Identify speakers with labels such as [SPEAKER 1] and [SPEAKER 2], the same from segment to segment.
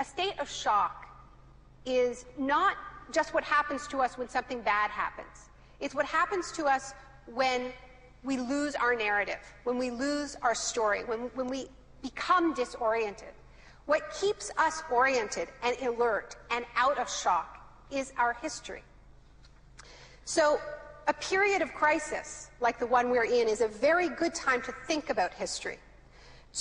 [SPEAKER 1] state of shock is not just what happens to us when something bad happens. It's what happens to us when we lose our narrative, when we lose our story, when we become disoriented. What keeps us oriented and alert and out of shock is our history. So a period of crisis like the one we're in is a very good time to think about history,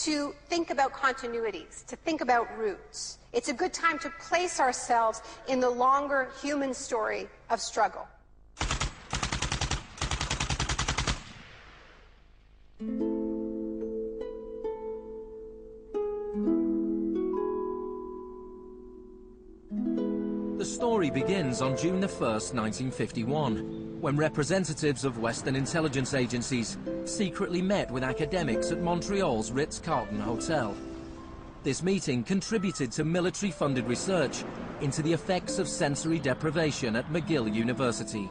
[SPEAKER 1] to think about continuities, to think about roots. It's a good time to place ourselves in the longer human story of struggle.
[SPEAKER 2] The story begins on June the 1st, 1951, when representatives of Western intelligence agencies secretly met with academics at Montreal's Ritz-Carlton Hotel. This meeting contributed to military-funded research into the effects of sensory deprivation at McGill University.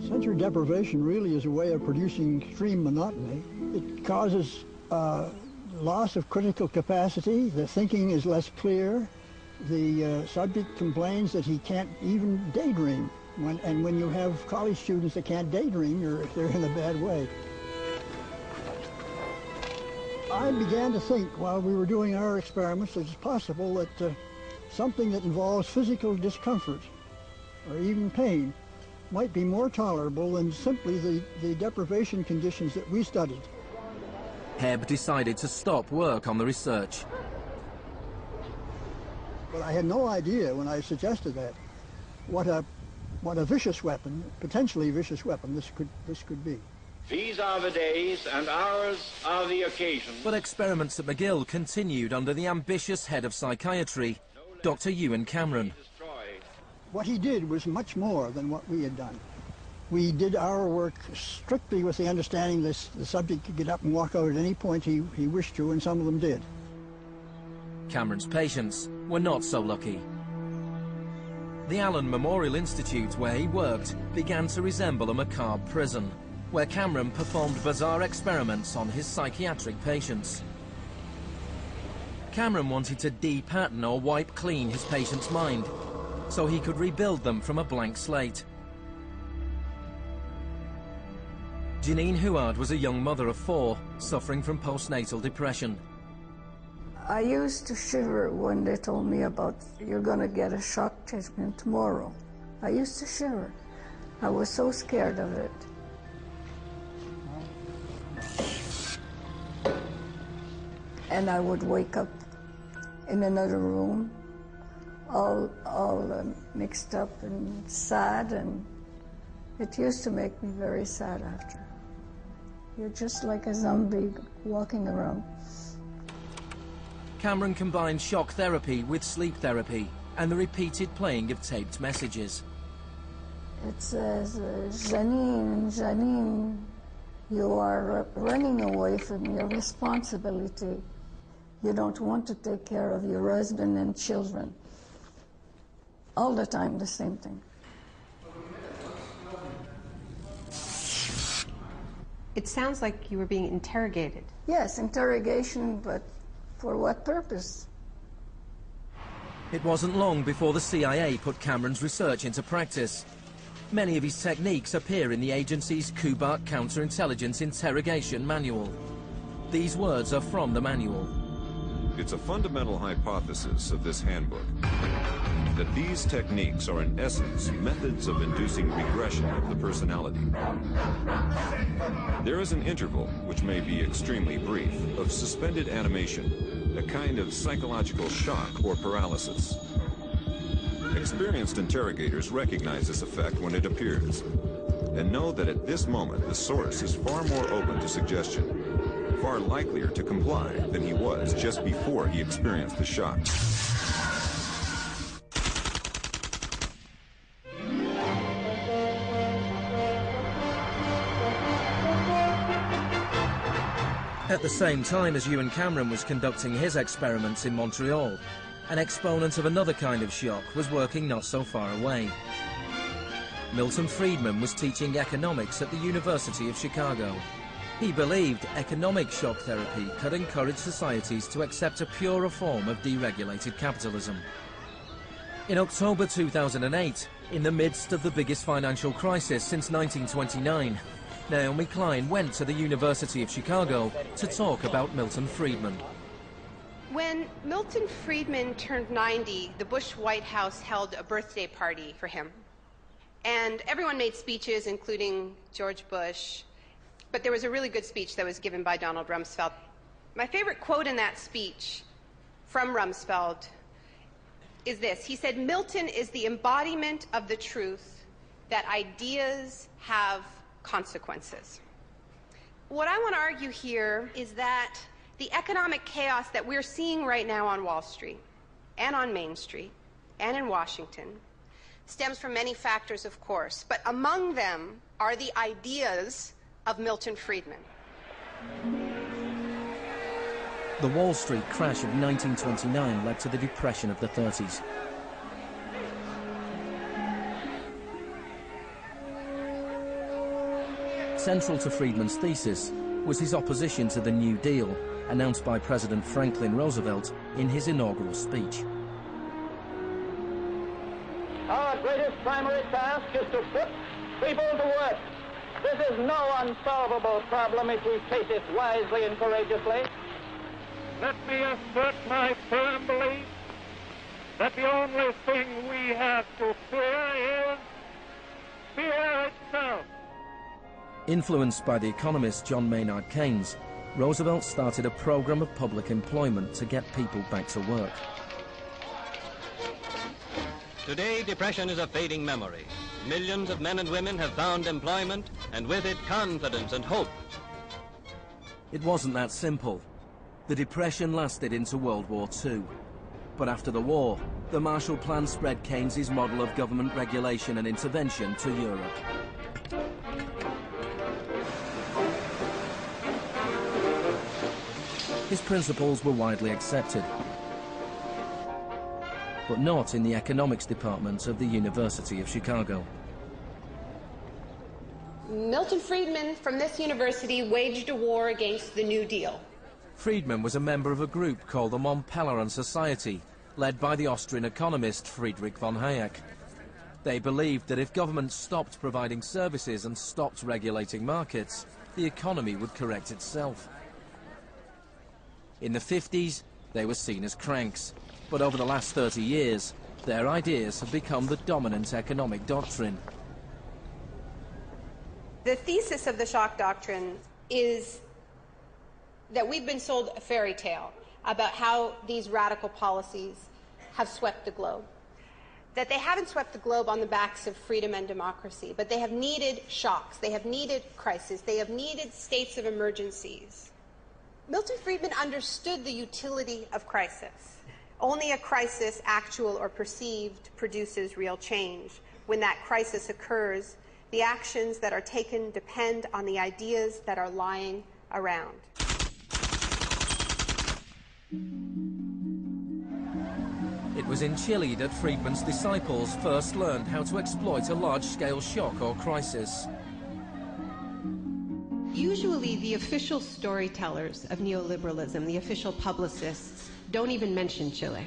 [SPEAKER 3] Sensory deprivation really is a way of producing extreme monotony. It causes loss of critical capacity. The thinking is less clear. The subject complains that he can't even daydream. And when you have college students that can't daydream, they're in a bad way. I began to think while we were doing our experiments that it's possible that something that involves physical discomfort or even pain might be more tolerable than simply the deprivation conditions that we studied.
[SPEAKER 2] Hebb decided to stop work on the research.
[SPEAKER 3] But I had no idea when I suggested that what a vicious weapon, potentially vicious weapon, this could be.
[SPEAKER 4] These are the days and hours are the occasion.
[SPEAKER 2] But experiments at McGill continued under the ambitious head of psychiatry, Dr. Ewan Cameron.
[SPEAKER 3] What he did was much more than what we had done. We did our work strictly with the understanding that the subject could get up and walk out at any point he wished to, and some of them did.
[SPEAKER 2] Cameron's patients were not so lucky. The Allen Memorial Institute, where he worked, began to resemble a macabre prison, where Cameron performed bizarre experiments on his psychiatric patients. Cameron wanted to de-pattern or wipe clean his patient's mind, so he could rebuild them from a blank slate. Janine Huard was a young mother of 4, suffering from postnatal depression.
[SPEAKER 5] I used to shiver when they told me about, you're going to get a shock treatment tomorrow. I used to shiver. I was so scared of it. And I would wake up in another room, all mixed up and sad, and it used to make me very sad after. You're just like a zombie walking around.
[SPEAKER 2] Cameron combined shock therapy with sleep therapy and the repeated playing of taped messages.
[SPEAKER 5] It says, Janine, Janine, you are running away from your responsibility. You don't want to take care of your husband and children. All the time, the same thing.
[SPEAKER 1] It sounds like you were being interrogated.
[SPEAKER 5] Yes, interrogation, but for what purpose?
[SPEAKER 2] It wasn't long before the CIA put Cameron's research into practice. Many of his techniques appear in the agency's Kubat Counterintelligence Interrogation Manual. These words are from the manual.
[SPEAKER 6] It's a fundamental hypothesis of this handbook that these techniques are in essence methods of inducing regression of the personality. There is an interval, which may be extremely brief, of suspended animation, a kind of psychological shock or paralysis. Experienced interrogators recognize this effect when it appears and know that at this moment the source is far more open to suggestion, far likelier to comply than he was just before he experienced the shock.
[SPEAKER 2] At the same time as Ewan Cameron was conducting his experiments in Montreal, an exponent of another kind of shock was working not so far away. Milton Friedman was teaching economics at the University of Chicago. He believed economic shock therapy could encourage societies to accept a purer form of deregulated capitalism. In October 2008, in the midst of the biggest financial crisis since 1929, Naomi Klein went to the University of Chicago to talk about Milton Friedman.
[SPEAKER 1] When Milton Friedman turned 90, the Bush White House held a birthday party for him. And everyone made speeches, including George Bush. But there was a really good speech that was given by Donald Rumsfeld. My favorite quote in that speech from Rumsfeld is this. He said, "Milton is the embodiment of the truth that ideas have consequences." What I want to argue here is that the economic chaos that we're seeing right now on Wall Street and on Main Street and in Washington stems from many factors, of course, but among them are the ideas of Milton Friedman.
[SPEAKER 2] The Wall Street crash of 1929 led to the Depression of the 30s. Central to Friedman's thesis was his opposition to the New Deal, announced by President Franklin Roosevelt in his inaugural speech.
[SPEAKER 4] Our greatest primary task is to put people to work. This is no unsolvable problem if we face it wisely and courageously. Let me assert my firm belief that the only thing we have to fear is fear itself.
[SPEAKER 2] Influenced by the economist John Maynard Keynes, Roosevelt started a program of public employment to get people back to work.
[SPEAKER 7] Today, depression is a fading memory. Millions of men and women have found employment, and with it, confidence and hope.
[SPEAKER 2] It wasn't that simple. The Depression lasted into World War II. But after the war, the Marshall Plan spread Keynes's model of government regulation and intervention to Europe. His principles were widely accepted, but not in the economics department of the University of Chicago.
[SPEAKER 1] Milton Friedman from this university waged a war against the New Deal.
[SPEAKER 2] Friedman was a member of a group called the Mont Pelerin Society, led by the Austrian economist Friedrich von Hayek. They believed that if governments stopped providing services and stopped regulating markets, the economy would correct itself. In the 50s, they were seen as cranks, but over the last 30 years, their ideas have become the dominant economic doctrine.
[SPEAKER 1] The thesis of the Shock Doctrine is that we've been sold a fairy tale about how these radical policies have swept the globe. That they haven't swept the globe on the backs of freedom and democracy, but they have needed shocks, they have needed crises, they have needed states of emergencies. Milton Friedman understood the utility of crisis. Only a crisis, actual or perceived, produces real change. When that crisis occurs, the actions that are taken depend on the ideas that are lying around.
[SPEAKER 2] It was in Chile that Friedman's disciples first learned how to exploit a large-scale shock or crisis.
[SPEAKER 8] Usually the official storytellers of neoliberalism, the official publicists, don't even mention Chile.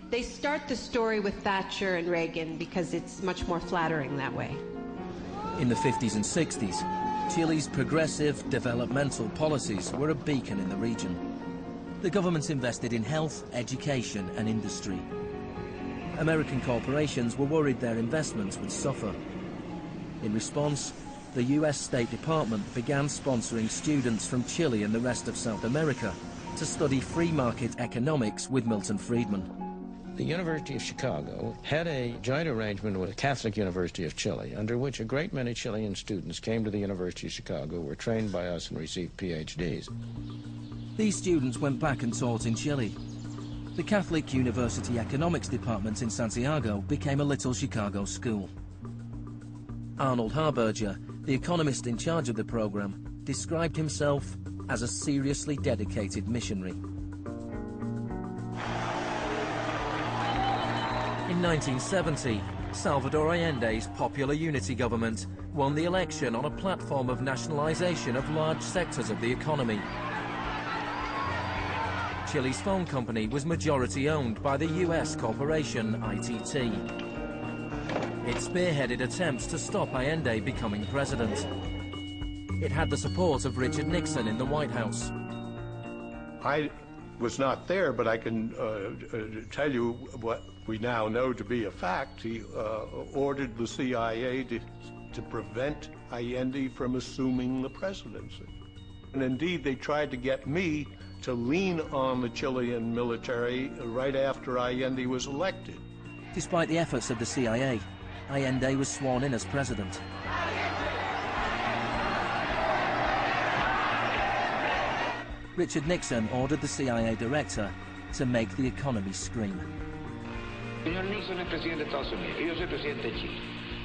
[SPEAKER 8] They start the story with Thatcher and Reagan because it's much more flattering that way.
[SPEAKER 2] In the 50s and 60s, Chile's progressive developmental policies were a beacon in the region. The government invested in health, education and industry. American corporations were worried their investments would suffer. In response, the US State Department began sponsoring students from Chile and the rest of South America to study free market economics with Milton Friedman.
[SPEAKER 9] The University of Chicago had a joint arrangement with the Catholic University of Chile, under which a great many Chilean students came to the University of Chicago, were trained by us, and received PhDs.
[SPEAKER 2] These students went back and taught in Chile. The Catholic University Economics Department in Santiago became a little Chicago school. Arnold Harberger, the economist in charge of the program, described himself as a seriously dedicated missionary. In 1970, Salvador Allende's Popular Unity government won the election on a platform of nationalization of large sectors of the economy. Chile's phone company was majority-owned by the US corporation ITT. It spearheaded attempts to stop Allende becoming president. It had the support of Richard Nixon in the White House.
[SPEAKER 10] I was not there, but I can tell you what we now know to be a fact. He ordered the CIA to prevent Allende from assuming the presidency. And indeed, they tried to get me to lean on the Chilean military right after Allende was elected.
[SPEAKER 2] Despite the efforts of the CIA, Allende was sworn in as president. Richard Nixon ordered the CIA director to make the economy scream.
[SPEAKER 11] Señor Nixon es presidente de Estados Unidos y yo soy presidente de Chile.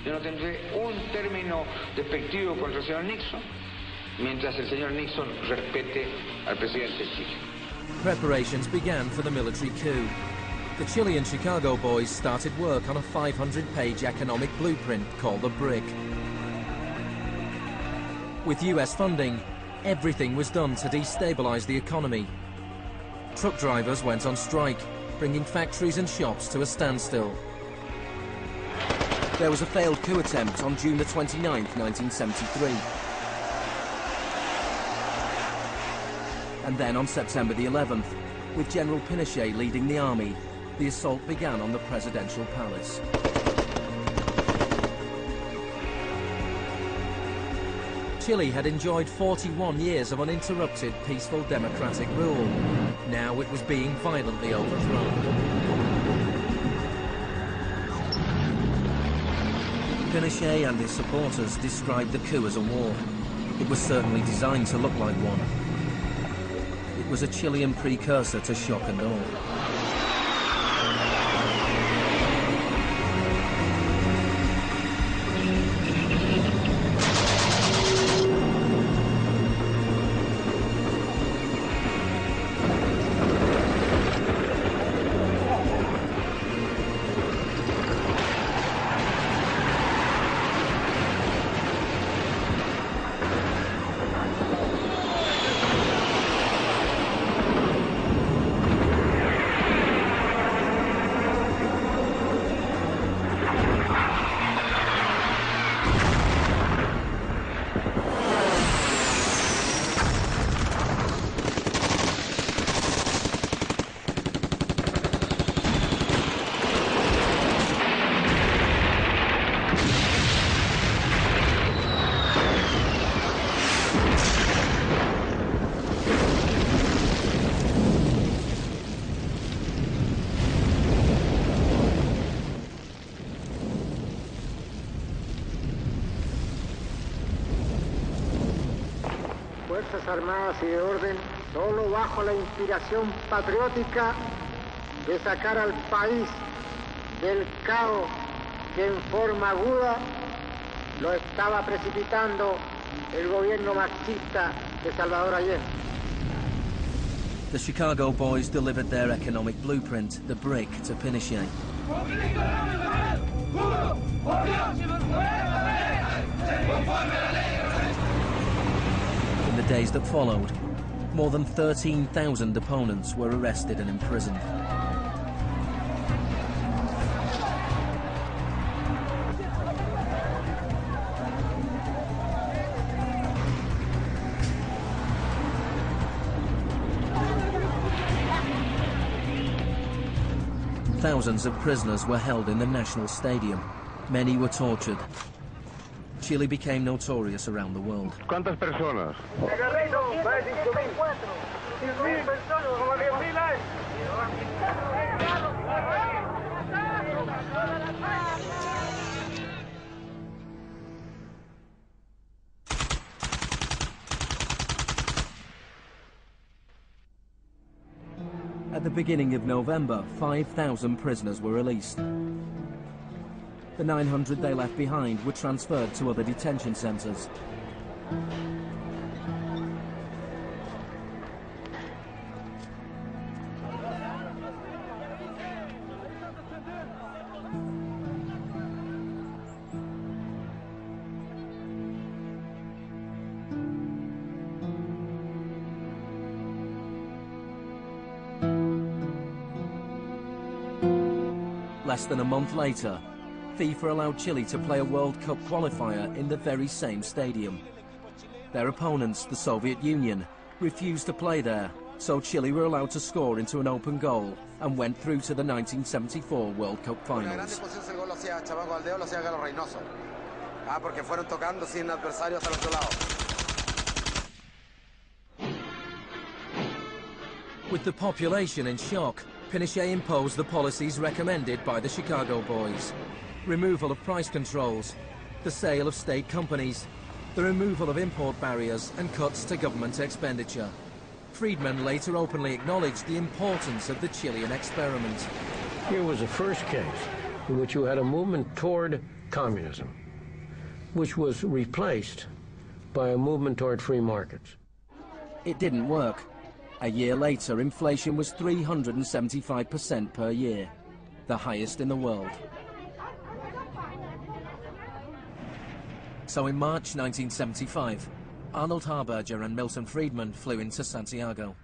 [SPEAKER 11] Yo no tendré un término despectivo contra el señor Nixon mientras el señor Nixon respete al presidente de Chile.
[SPEAKER 2] Preparations began for the military coup. The Chilean Chicago boys started work on a 500-page economic blueprint called the BRIC. With US funding, everything was done to destabilize the economy. Truck drivers went on strike, bringing factories and shops to a standstill. There was a failed coup attempt on June the 29th, 1973. And then on September the 11th, with General Pinochet leading the army, the assault began on the presidential palace. Chile had enjoyed 41 years of uninterrupted, peaceful democratic rule. Now it was being violently overthrown. Pinochet and his supporters described the coup as a war. It was certainly designed to look like one. It was a Chilean precursor to shock and awe.
[SPEAKER 12] Fuerzas Armadas y de Orden, solo bajo la inspiración patriótica de sacar al país del caos que en forma aguda lo estaba precipitando el gobierno marxista de Salvador Allende.
[SPEAKER 2] The Chicago boys delivered their economic blueprint, the BRIC, to Pinochet. In the days that followed, more than 13,000 opponents were arrested and imprisoned. Thousands of prisoners were held in the National Stadium. Many were tortured. Chile became notorious around the world.
[SPEAKER 11] ¿Cuántas personas?
[SPEAKER 2] At the beginning of November, 5,000 prisoners were released. The 900 they left behind were transferred to other detention centers. less than a month later, FIFA allowed Chile to play a World Cup qualifier in the very same stadium. Their opponents, the Soviet Union, refused to play there, so Chile were allowed to score into an open goal and went through to the 1974 World Cup finals. With the population in shock, Pinochet imposed the policies recommended by the Chicago Boys. Removal of price controls, the sale of state companies, the removal of import barriers and cuts to government expenditure. Friedman later openly acknowledged the importance of the Chilean experiment.
[SPEAKER 9] Here was the first case in which you had a movement toward communism, which was replaced by a movement toward free markets.
[SPEAKER 2] It didn't work. A year later, inflation was 375% per year, the highest in the world. So in March 1975, Arnold Harberger and Milton Friedman flew into Santiago.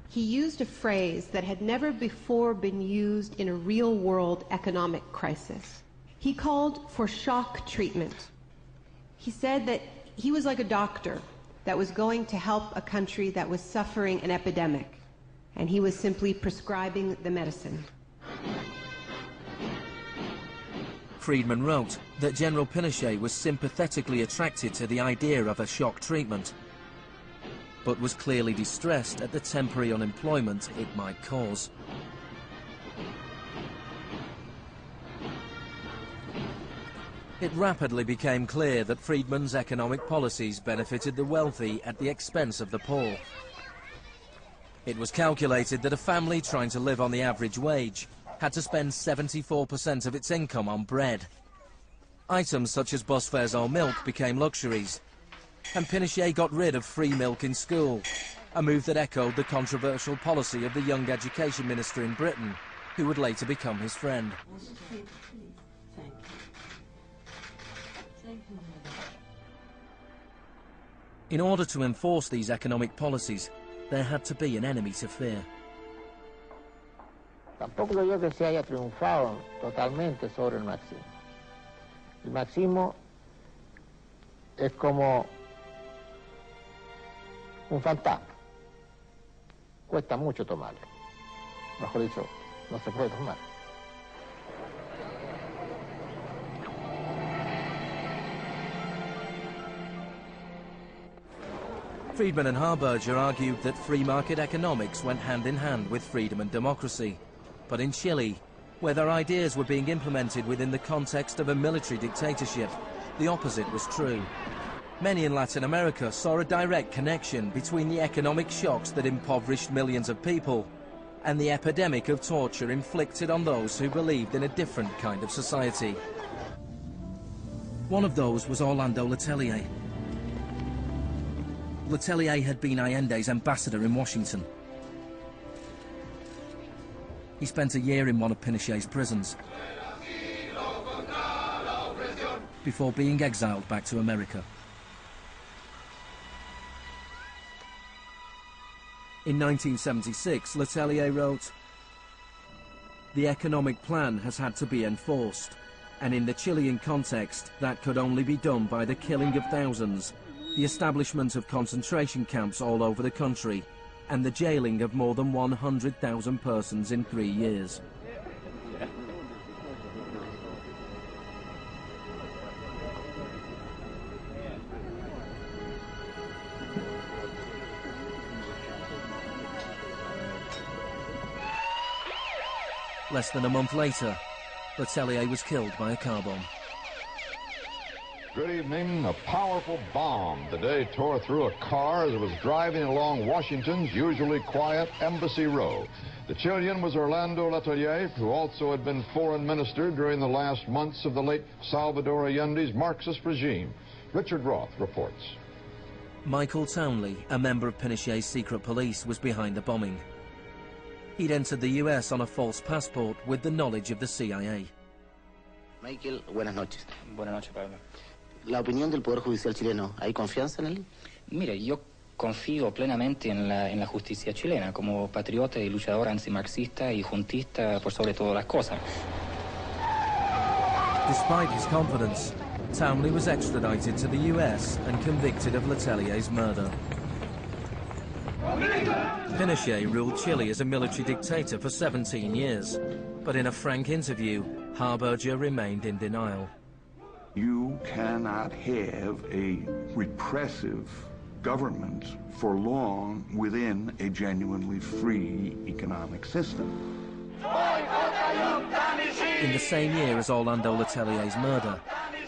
[SPEAKER 8] He used a phrase that had never before been used in a real-world economic crisis. He called for shock treatment. He said that he was like a doctor that was going to help a country that was suffering an epidemic, and he was simply prescribing the medicine.
[SPEAKER 2] Friedman wrote that General Pinochet was sympathetically attracted to the idea of a shock treatment, but was clearly distressed at the temporary unemployment it might cause. It rapidly became clear that Friedman's economic policies benefited the wealthy at the expense of the poor. It was calculated that a family trying to live on the average wage had to spend 74% of its income on bread. Items such as bus fares or milk became luxuries, and Pinochet got rid of free milk in school, a move that echoed the controversial policy of the young education minister in Britain, who would later become his friend. In order to enforce these economic policies, there had to be an enemy to fear.
[SPEAKER 12] Tampoco creo que se haya triunfado totalmente sobre el marxismo. El marxismo es como un fantasma. Cuesta mucho tomarlo. Mejor dicho, no se puede tomar.
[SPEAKER 2] Friedman and Harberger argued that free market economics went hand in hand with freedom and democracy. But in Chile, where their ideas were being implemented within the context of a military dictatorship, the opposite was true. Many in Latin America saw a direct connection between the economic shocks that impoverished millions of people and the epidemic of torture inflicted on those who believed in a different kind of society. One of those was Orlando Letelier. Letelier had been Allende's ambassador in Washington. He spent a year in one of Pinochet's prisons before being exiled back to America. In 1976, Letelier wrote, "The economic plan has had to be enforced, and in the Chilean context, that could only be done by the killing of thousands, the establishment of concentration camps all over the country, and the jailing of more than 100,000 persons in 3 years." Less than a month later, Letelier was killed by a car bomb.
[SPEAKER 13] Good evening. A powerful bomb today tore through a car as it was driving along Washington's usually quiet Embassy Row. The Chilean was Orlando Letelier, who also had been foreign minister during the last months of the late Salvador Allende's Marxist regime. Richard Roth reports.
[SPEAKER 2] Michael Townley, a member of Pinochet's secret police, was behind the bombing. He'd entered the US on a false passport with the knowledge of the CIA.
[SPEAKER 14] Michael, buenas noches.
[SPEAKER 15] Buenas noches, Pablo.
[SPEAKER 14] La opinión del Poder Judicial chileno, ¿hay confianza en él?
[SPEAKER 15] Mire, yo confío plenamente en la justicia chilena como patriota y luchador antimarxista y juntista por sobre todas las cosas.
[SPEAKER 2] Despite his confidence, Townley was extradited to the US and convicted of Letelier's murder. Pinochet ruled Chile as a military dictator for 17 years, but in a frank interview, Harberger remained in denial.
[SPEAKER 16] You cannot have a repressive government for long within a genuinely free economic system.
[SPEAKER 2] In the same year as Orlando Letelier's murder,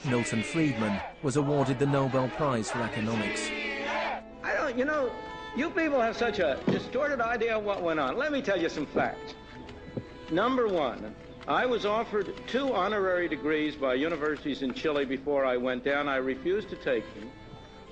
[SPEAKER 2] Milton Friedman was awarded the Nobel Prize for Economics.
[SPEAKER 17] You know, you people have such a distorted idea of what went on. Let me tell you some facts. Number one, I was offered 2 honorary degrees by universities in Chile before I went down. I refused to take them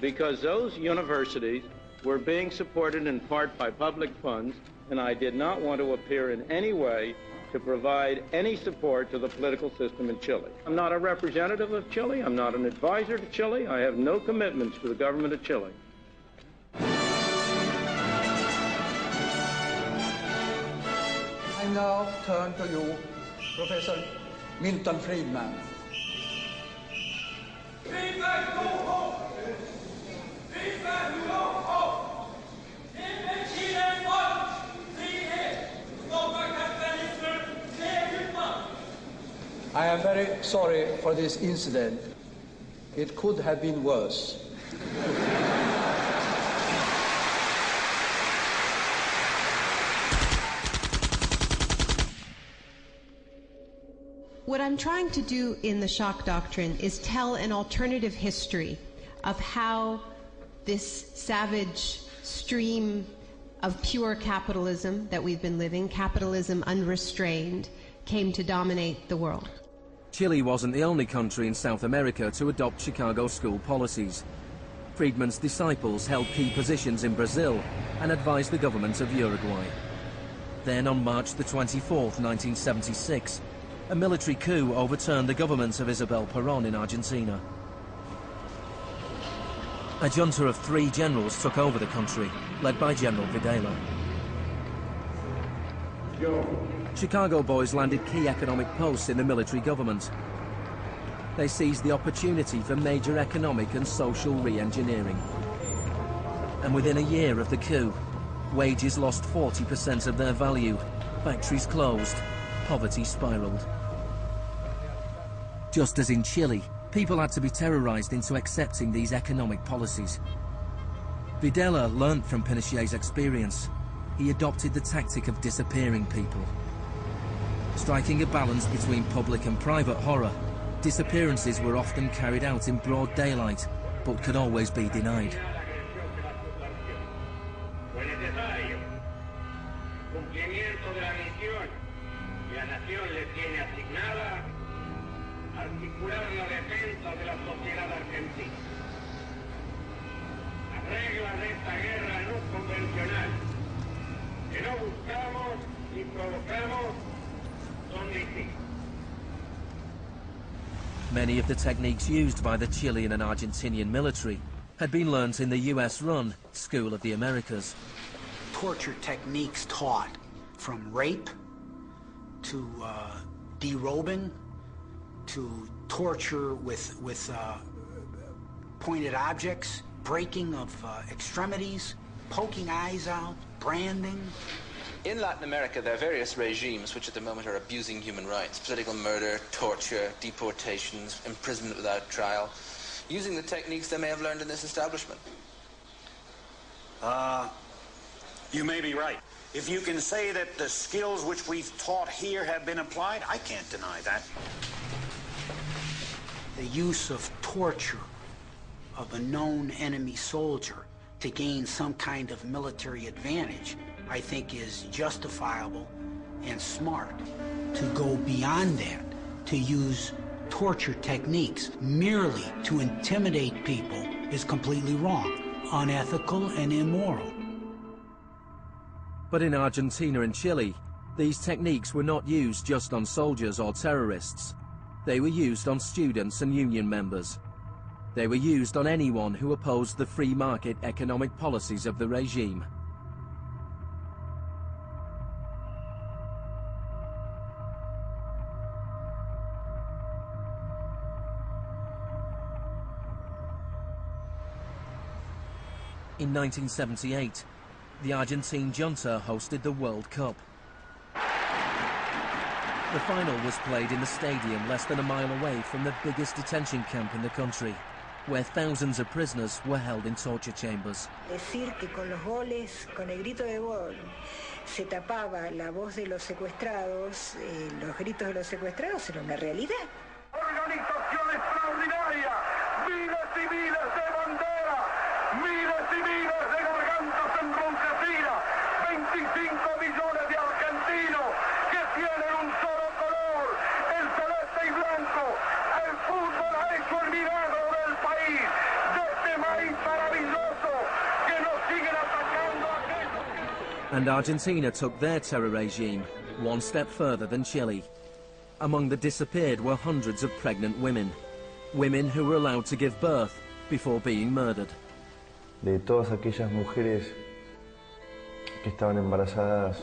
[SPEAKER 17] because those universities were being supported in part by public funds, and I did not want to appear in any way to provide any support to the political system in Chile. I'm not a representative of Chile. I'm not an advisor to Chile. I have no commitments to the government of Chile.
[SPEAKER 18] I now turn to you, Professor Milton Friedman. I am very sorry for this incident. It could have been worse.
[SPEAKER 8] What I'm trying to do in the Shock Doctrine is tell an alternative history of how this savage stream of pure capitalism that we've been living, capitalism unrestrained, came to dominate the world.
[SPEAKER 2] Chile wasn't the only country in South America to adopt Chicago school policies. Friedman's disciples held key positions in Brazil and advised the government of Uruguay. Then on March the 24th, 1976, a military coup overturned the government of Isabel Perón in Argentina. A junta of 3 generals took over the country, led by General Videla. Chicago boys landed key economic posts in the military government. They seized the opportunity for major economic and social re-engineering. And within a year of the coup, wages lost 40% of their value, factories closed, poverty spiraled. Just as in Chile, people had to be terrorized into accepting these economic policies. Videla learned from Pinochet's experience. He adopted the tactic of disappearing people. Striking a balance between public and private horror, disappearances were often carried out in broad daylight, but could always be denied. Many of the techniques used by the Chilean and Argentinian military had been learnt in the US-run School of the Americas.
[SPEAKER 19] Torture techniques taught, from rape to derobing to torture with pointed objects, breaking of extremities, poking eyes out, branding.
[SPEAKER 20] In Latin America, there are various regimes which at the moment are abusing human rights. Political murder, torture, deportations, imprisonment without trial, using the techniques they may have learned in this establishment.
[SPEAKER 21] You may be right. If you can say that the skills which we've taught here have been applied, I can't deny that.
[SPEAKER 19] The use of torture of a known enemy soldier to gain some kind of military advantage, I think, is justifiable and smart. To go beyond that, to use torture techniques merely to intimidate people, is completely wrong, unethical and immoral.
[SPEAKER 2] But in Argentina and Chile, these techniques were not used just on soldiers or terrorists. They were used on students and union members. They were used on anyone who opposed the free market economic policies of the regime. In 1978, the Argentine junta hosted the World Cup. The final was played in the stadium less than a mile away from the biggest detention camp in the country, where thousands of prisoners were held in torture chambers.
[SPEAKER 3] Decir que con los goles, con el grito de gol, se tapaba la voz de los secuestrados, los gritos de los secuestrados era una realidad.
[SPEAKER 4] Organización extraordinaria, miles y miles de banderas, miles y miles de gargantas enronquecidas, 25 millones de argentinos que tienen un solo color, el celeste y blanco. El fútbol ha hecho el milagro del país, de este maíz maravilloso que nos siguen atacando a aquellos que...
[SPEAKER 2] And Argentina took their terror regime one step further than Chile. Among the disappeared were hundreds of pregnant women who were allowed to give birth before being murdered.
[SPEAKER 22] De todas aquellas mujeres que estaban embarazadas,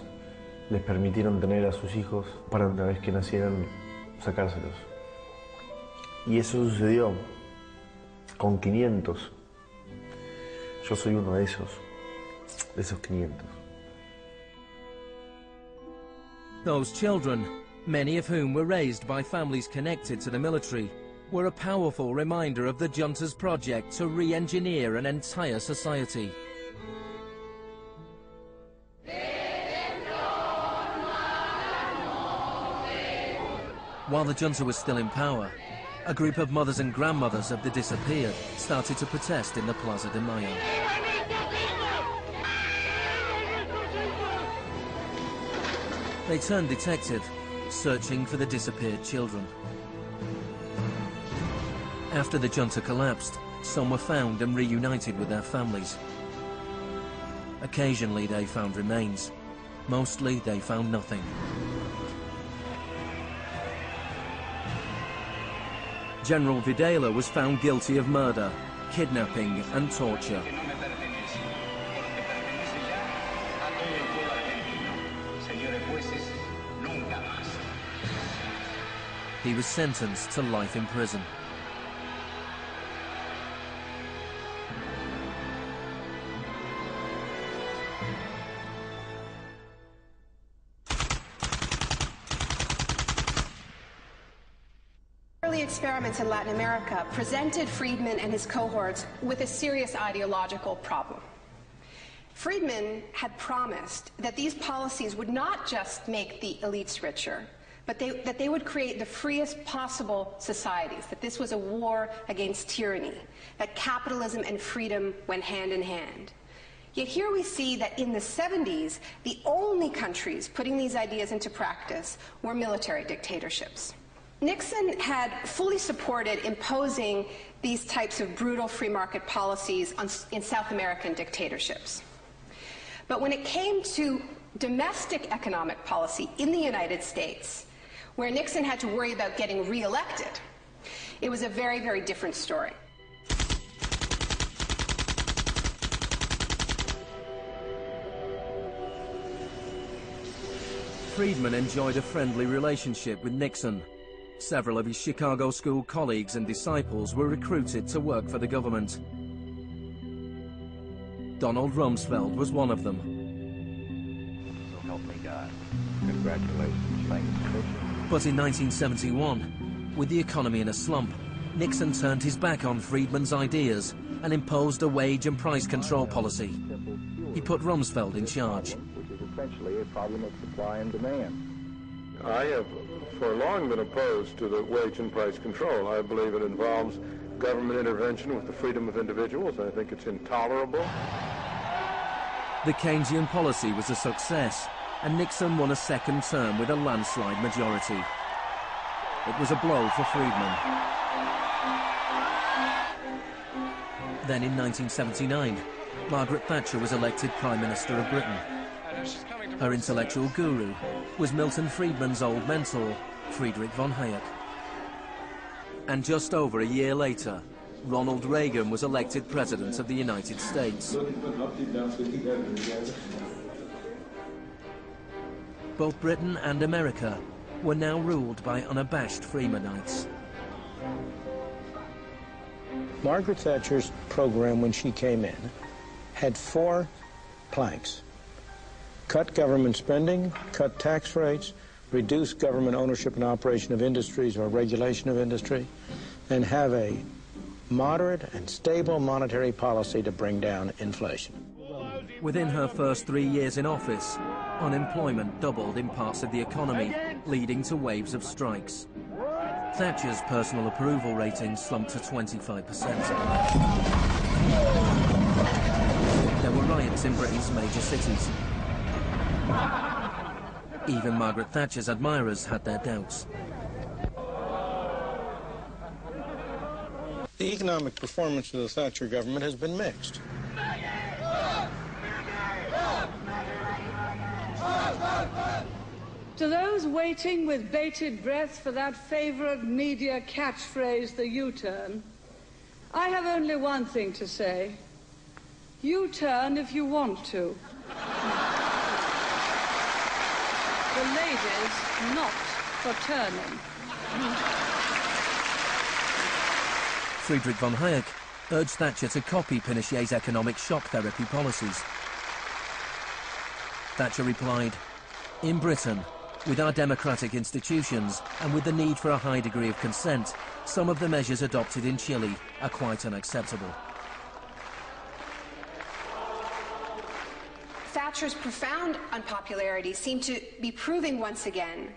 [SPEAKER 22] les permitieron tener a sus hijos para una vez que nacieran sacárselos. Y eso sucedió con 500. Yo soy uno de esos 500.
[SPEAKER 2] Those children, many of whom were raised by families connected to the military, were a powerful reminder of the junta's project to re-engineer an entire society. While the junta was still in power, a group of mothers and grandmothers of the disappeared started to protest in the Plaza de Mayo. They turned detective, searching for the disappeared children. After the junta collapsed, some were found and reunited with their families. Occasionally they found remains. Mostly they found nothing. General Videla was found guilty of murder, kidnapping and torture. He was sentenced to life in prison.
[SPEAKER 1] Early experiments in Latin America presented Friedman and his cohorts with a serious ideological problem. Friedman had promised that these policies would not just make the elites richer, but that they would create the freest possible societies, that this was a war against tyranny, that capitalism and freedom went hand in hand. Yet here we see that in the 70s, the only countries putting these ideas into practice were military dictatorships. Nixon had fully supported imposing these types of brutal free market policies in South American dictatorships. But when it came to domestic economic policy in the United States, where Nixon had to worry about getting reelected, it was a very, very different story.
[SPEAKER 2] Friedman enjoyed a friendly relationship with Nixon. Several of his Chicago school colleagues and disciples were recruited to work for the government. Donald Rumsfeld was one of them.
[SPEAKER 22] So help me God. Congratulations. Thank you.
[SPEAKER 2] But in 1971, with the economy in a slump, Nixon turned his back on Friedman's ideas and imposed a wage and price control policy. He put Rumsfeld in charge.
[SPEAKER 22] Which is essentially a problem of supply and demand.
[SPEAKER 23] I have for long been opposed to the wage and price control. I believe it involves government intervention with the freedom of individuals. I think it's intolerable.
[SPEAKER 2] The Keynesian policy was a success, and Nixon won a second term with a landslide majority. It was a blow for Friedman. Then in 1979, Margaret Thatcher was elected Prime Minister of Britain. Her intellectual guru was Milton Friedman's old mentor, Friedrich von Hayek. And just over a year later, Ronald Reagan was elected President of the United States. Both Britain and America were now ruled by unabashed Freemanites.
[SPEAKER 9] Margaret Thatcher's program when she came in had 4 planks. Cut government spending, cut tax rates, reduce government ownership and operation of industries or regulation of industry, and have a moderate and stable monetary policy to bring down inflation.
[SPEAKER 2] Within her first 3 years in office, unemployment doubled in parts of the economy, leading to waves of strikes. Thatcher's personal approval rating slumped to 25%. There were riots in Britain's major cities. Even Margaret Thatcher's admirers had their doubts.
[SPEAKER 9] The economic performance of the Thatcher government has been mixed.
[SPEAKER 5] To those waiting with bated breath for that favorite media catchphrase, the U-turn, I have only one thing to say. U-turn if you want to. The ladies not for turning.
[SPEAKER 2] Friedrich von Hayek urged Thatcher to copy Pinochet's economic shock therapy policies. Thatcher replied, "In Britain, with our democratic institutions and with the need for a high degree of consent, some of the measures adopted in Chile are quite unacceptable."
[SPEAKER 1] Thatcher's profound unpopularity seemed to be proving once again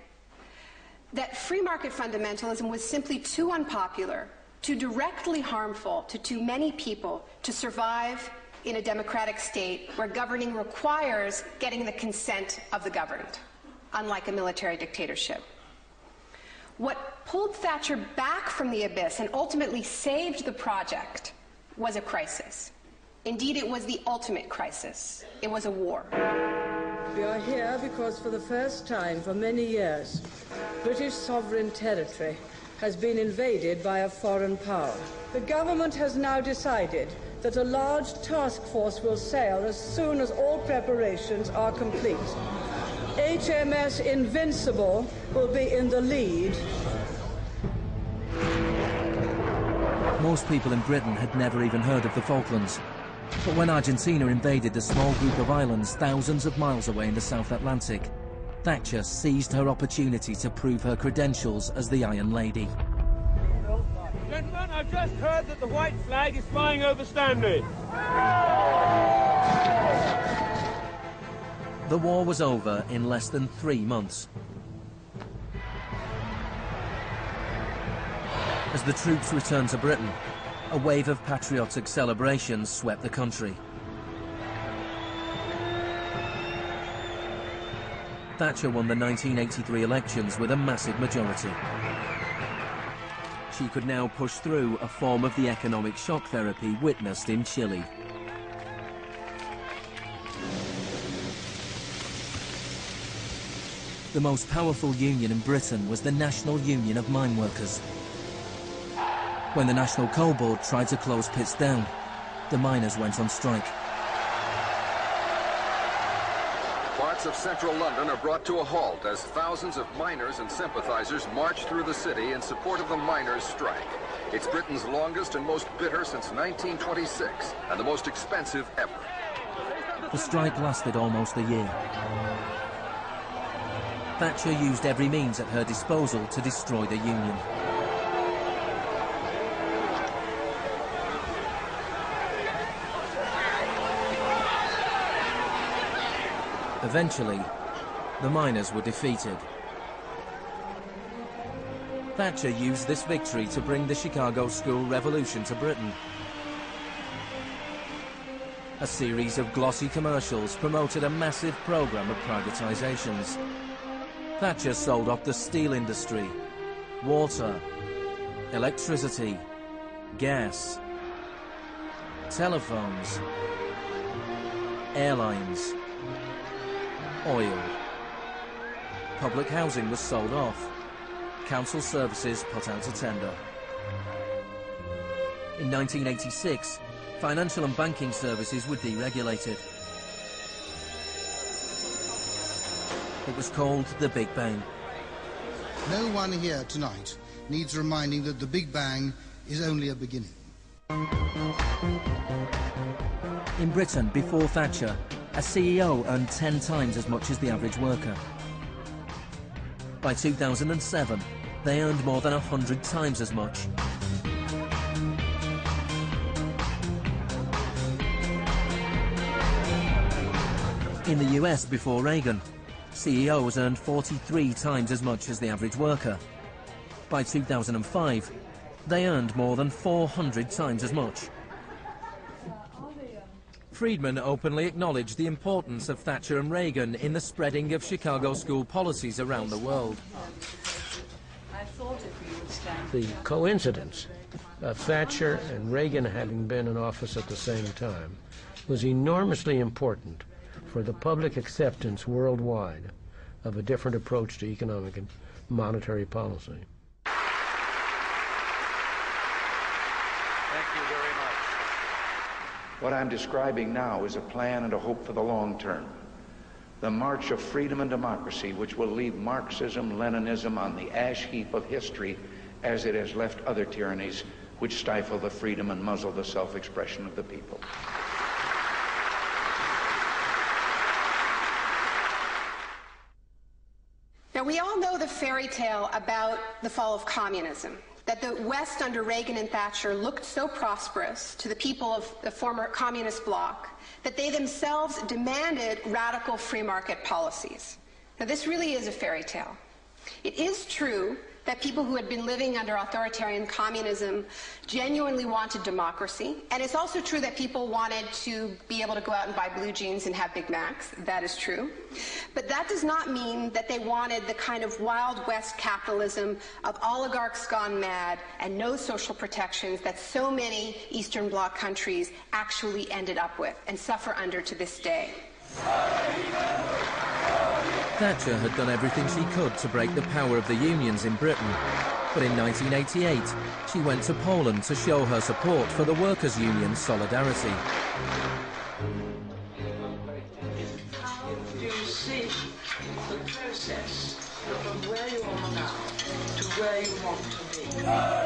[SPEAKER 1] that free market fundamentalism was simply too unpopular, too directly harmful to too many people to survive in a democratic state where governing requires getting the consent of the governed, unlike a military dictatorship. What pulled Thatcher back from the abyss and ultimately saved the project was a crisis. Indeed, it was the ultimate crisis. It was a war.
[SPEAKER 5] We are here because for the first time for many years, British sovereign territory has been invaded by a foreign power. The government has now decided that a large task force will sail as soon as all preparations are complete. HMS Invincible will be in the lead.
[SPEAKER 2] Most people in Britain had never even heard of the Falklands. But when Argentina invaded the small group of islands thousands of miles away in the South Atlantic, Thatcher seized her opportunity to prove her credentials as the Iron Lady.
[SPEAKER 6] Gentlemen, I've just heard that the white flag is flying over Stanley.
[SPEAKER 2] The war was over in less than 3 months. As the troops returned to Britain, a wave of patriotic celebrations swept the country. Thatcher won the 1983 elections with a massive majority. She could now push through a form of the economic shock therapy witnessed in Chile. The most powerful union in Britain was the National Union of Mine Workers. When the National Coal Board tried to close pits down, the miners went on strike.
[SPEAKER 7] Parts of central London are brought to a halt as thousands of miners and sympathizers march through the city in support of the miners' strike. It's Britain's longest and most bitter since 1926, and the most expensive ever.
[SPEAKER 2] The strike lasted almost a year. Thatcher used every means at her disposal to destroy the union. Eventually, the miners were defeated. Thatcher used this victory to bring the Chicago School Revolution to Britain. A series of glossy commercials promoted a massive program of privatizations. Thatcher sold off the steel industry, water, electricity, gas, telephones, airlines, oil. Public housing was sold off. Council services put out to tender. In 1986, financial and banking services were deregulated. It was called the Big Bang.
[SPEAKER 10] No one here tonight needs reminding that the Big Bang is only a beginning.
[SPEAKER 2] In Britain, before Thatcher, a CEO earned 10 times as much as the average worker. By 2007, they earned more than 100 times as much. In the US before Reagan, CEOs earned 43 times as much as the average worker. By 2005, they earned more than 400 times as much. Friedman openly acknowledged the importance of Thatcher and Reagan in the spreading of Chicago school policies around the world.
[SPEAKER 9] The coincidence of Thatcher and Reagan having been in office at the same time was enormously important for the public acceptance worldwide of a different approach to economic and monetary policy.
[SPEAKER 11] Thank you very much. What I'm describing now is a plan and a hope for the long term. The march of freedom and democracy, which will leave Marxism, Leninism on the ash heap of history as it has left other tyrannies which stifle the freedom and muzzle the self-expression of the people.
[SPEAKER 1] Now, we all know the fairy tale about the fall of communism, that the West under Reagan and Thatcher looked so prosperous to the people of the former communist bloc that they themselves demanded radical free market policies. Now, this really is a fairy tale. It is true that people who had been living under authoritarian communism genuinely wanted democracy, and it's also true that people wanted to be able to go out and buy blue jeans and have Big Macs. That is true. But that does not mean that they wanted the kind of Wild West capitalism of oligarchs gone mad and no social protections that so many Eastern Bloc countries actually ended up with and suffer under to this day.
[SPEAKER 2] Thatcher had done everything she could to break the power of the unions in Britain. But in 1988, she went to Poland to show her support for the workers' union Solidarity.
[SPEAKER 5] How do you see the process from where you are now to where you want to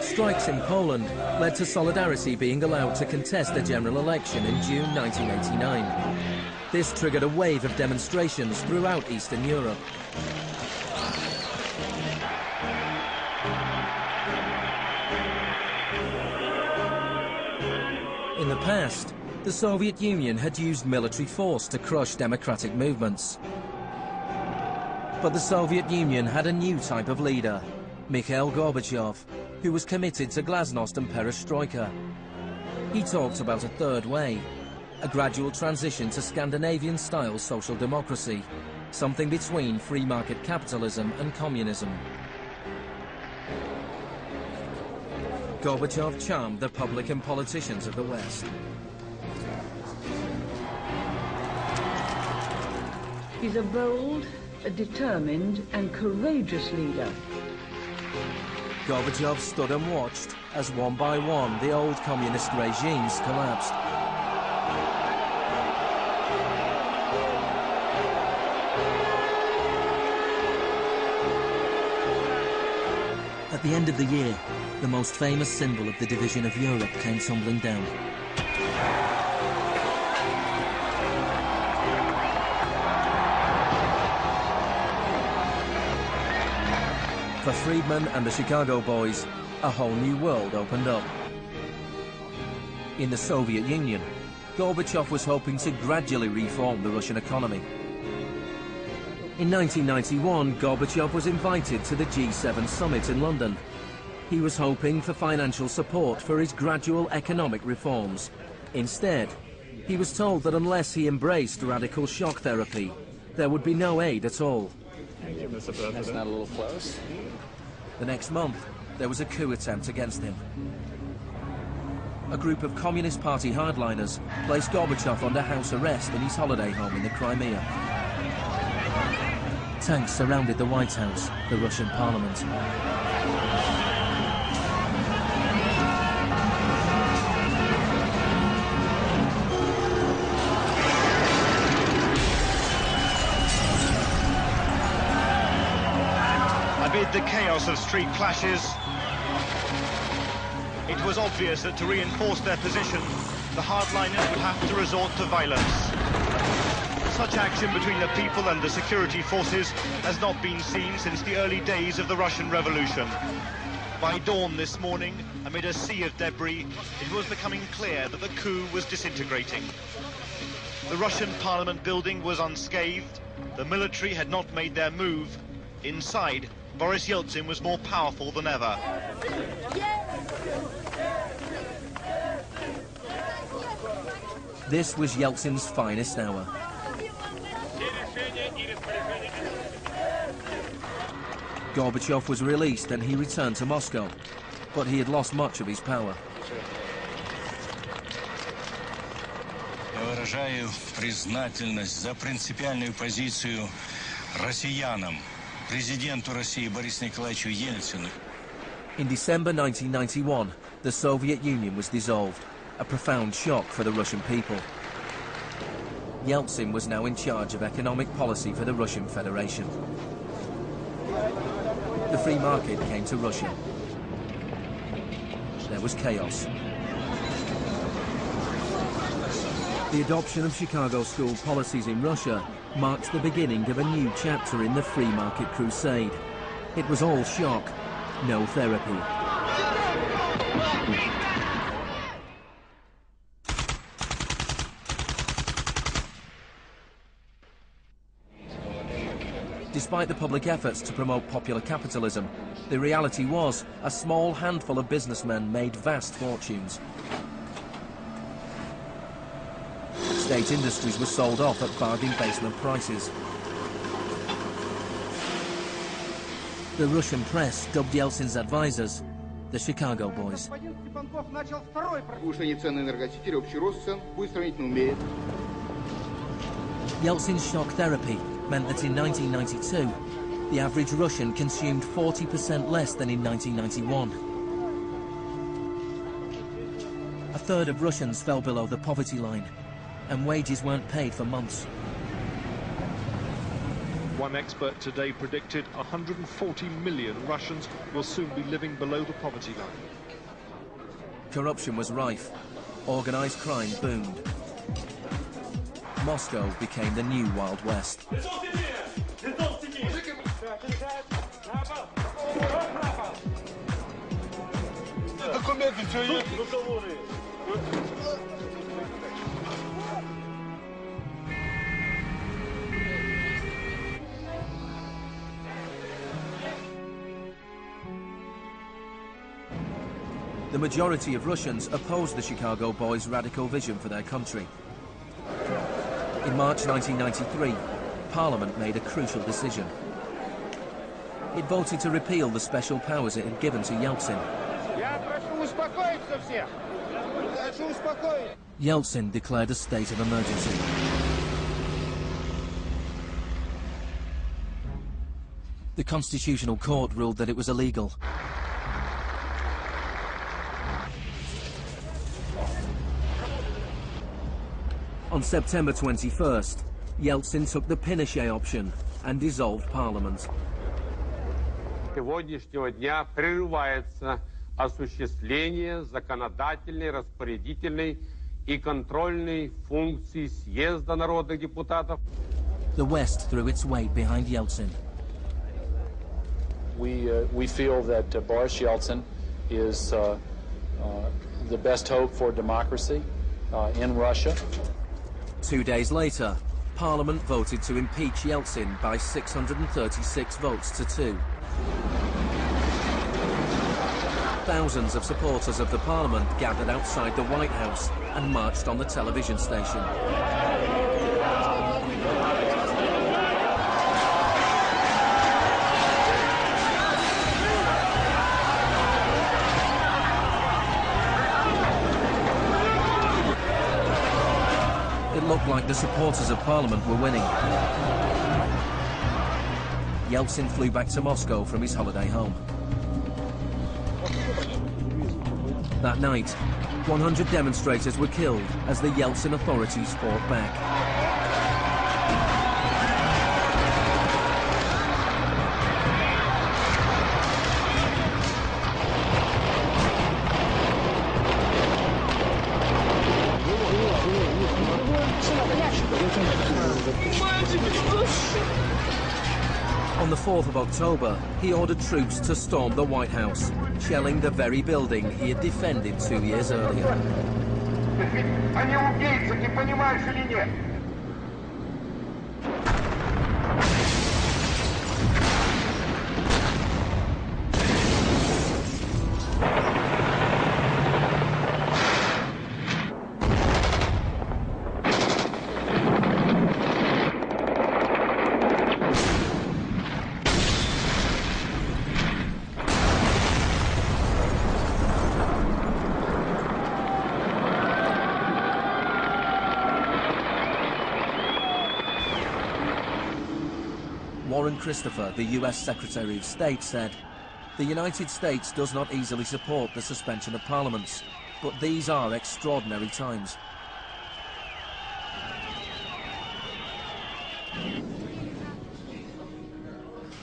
[SPEAKER 5] be?
[SPEAKER 2] Strikes in Poland led to Solidarity being allowed to contest a general election in June 1989. This triggered a wave of demonstrations throughout Eastern Europe. In the past, the Soviet Union had used military force to crush democratic movements. But the Soviet Union had a new type of leader, Mikhail Gorbachev, who was committed to glasnost and perestroika. He talked about a third way, a gradual transition to Scandinavian-style social democracy, something between free market capitalism and communism. Gorbachev charmed the public and politicians of the West.
[SPEAKER 5] He's a bold, a determined and courageous leader.
[SPEAKER 2] Gorbachev stood and watched as one by one the old communist regimes collapsed. At the end of the year, the most famous symbol of the division of Europe came tumbling down. For Friedman and the Chicago boys, a whole new world opened up. In the Soviet Union, Gorbachev was hoping to gradually reform the Russian economy. In 1991, Gorbachev was invited to the G7 summit in London. He was hoping for financial support for his gradual economic reforms. Instead, he was told that unless he embraced radical shock therapy, there would be no aid at all.
[SPEAKER 12] Thank you, Mr. President. That's not a little close.
[SPEAKER 2] The next month, there was a coup attempt against him. A group of Communist Party hardliners placed Gorbachev under house arrest in his holiday home in the Crimea. Tanks surrounded the White House, the Russian parliament.
[SPEAKER 13] Amid the chaos of street clashes, it was obvious that to reinforce their position, the hardliners would have to resort to violence. Such action between the people and the security forces has not been seen since the early days of the Russian Revolution. By dawn this morning, amid a sea of debris, it was becoming clear that the coup was disintegrating. The Russian parliament building was unscathed. The military had not made their move. Inside, Boris Yeltsin was more powerful than ever.
[SPEAKER 2] This was Yeltsin's finest hour. Gorbachev was released and he returned to Moscow, but he had lost much of his power.
[SPEAKER 14] Я выражаю признательность за принципиальную позицию россиянам, президенту России Борису Николаевичу Ельцину.
[SPEAKER 2] In December 1991, the Soviet Union was dissolved, a profound shock for the Russian people. Yeltsin was now in charge of economic policy for the Russian Federation. The free market came to Russia. There was chaos. The adoption of Chicago school policies in Russia marked the beginning of a new chapter in the free market crusade. It was all shock, no therapy. Despite the public efforts to promote popular capitalism, the reality was a small handful of businessmen made vast fortunes. State industries were sold off at bargain basement prices. The Russian press dubbed Yeltsin's advisors the Chicago Boys. Yeltsin's shock therapy meant that in 1992, the average Russian consumed 40% less than in 1991. A third of Russians fell below the poverty line, and wages weren't paid for months.
[SPEAKER 15] One expert today predicted 140 million Russians will soon be living below the poverty line.
[SPEAKER 2] Corruption was rife. Organised crime boomed. Moscow became the new Wild West. The majority of Russians opposed the Chicago Boys' radical vision for their country. In March 1993, Parliament made a crucial decision. It voted to repeal the special powers it had given to Yeltsin. Yeltsin declared a state of emergency. The Constitutional Court ruled that it was illegal. On September 21st, Yeltsin took the Pinochet option and dissolved Parliament.
[SPEAKER 24] Сегодняшнего дня прерывается осуществление законодательной, распорядительной и контрольной функций съезда народных депутатов.
[SPEAKER 2] The West threw its weight behind Yeltsin.
[SPEAKER 25] We feel that Boris Yeltsin is the best hope for democracy in Russia.
[SPEAKER 2] 2 days later, Parliament voted to impeach Yeltsin by 636 votes to 2. Thousands of supporters of the Parliament gathered outside the White House and marched on the television station. It looked like the supporters of Parliament were winning. Yeltsin flew back to Moscow from his holiday home. That night, 100 demonstrators were killed as the Yeltsin authorities fought back. On the 4th of October, he ordered troops to storm the White House, shelling the very building he had defended 2 years earlier.
[SPEAKER 8] Они убийцы, не понимаешь или нет?
[SPEAKER 2] Warren Christopher, the US Secretary of State, said, "The United States does not easily support the suspension of parliaments, but these are extraordinary times."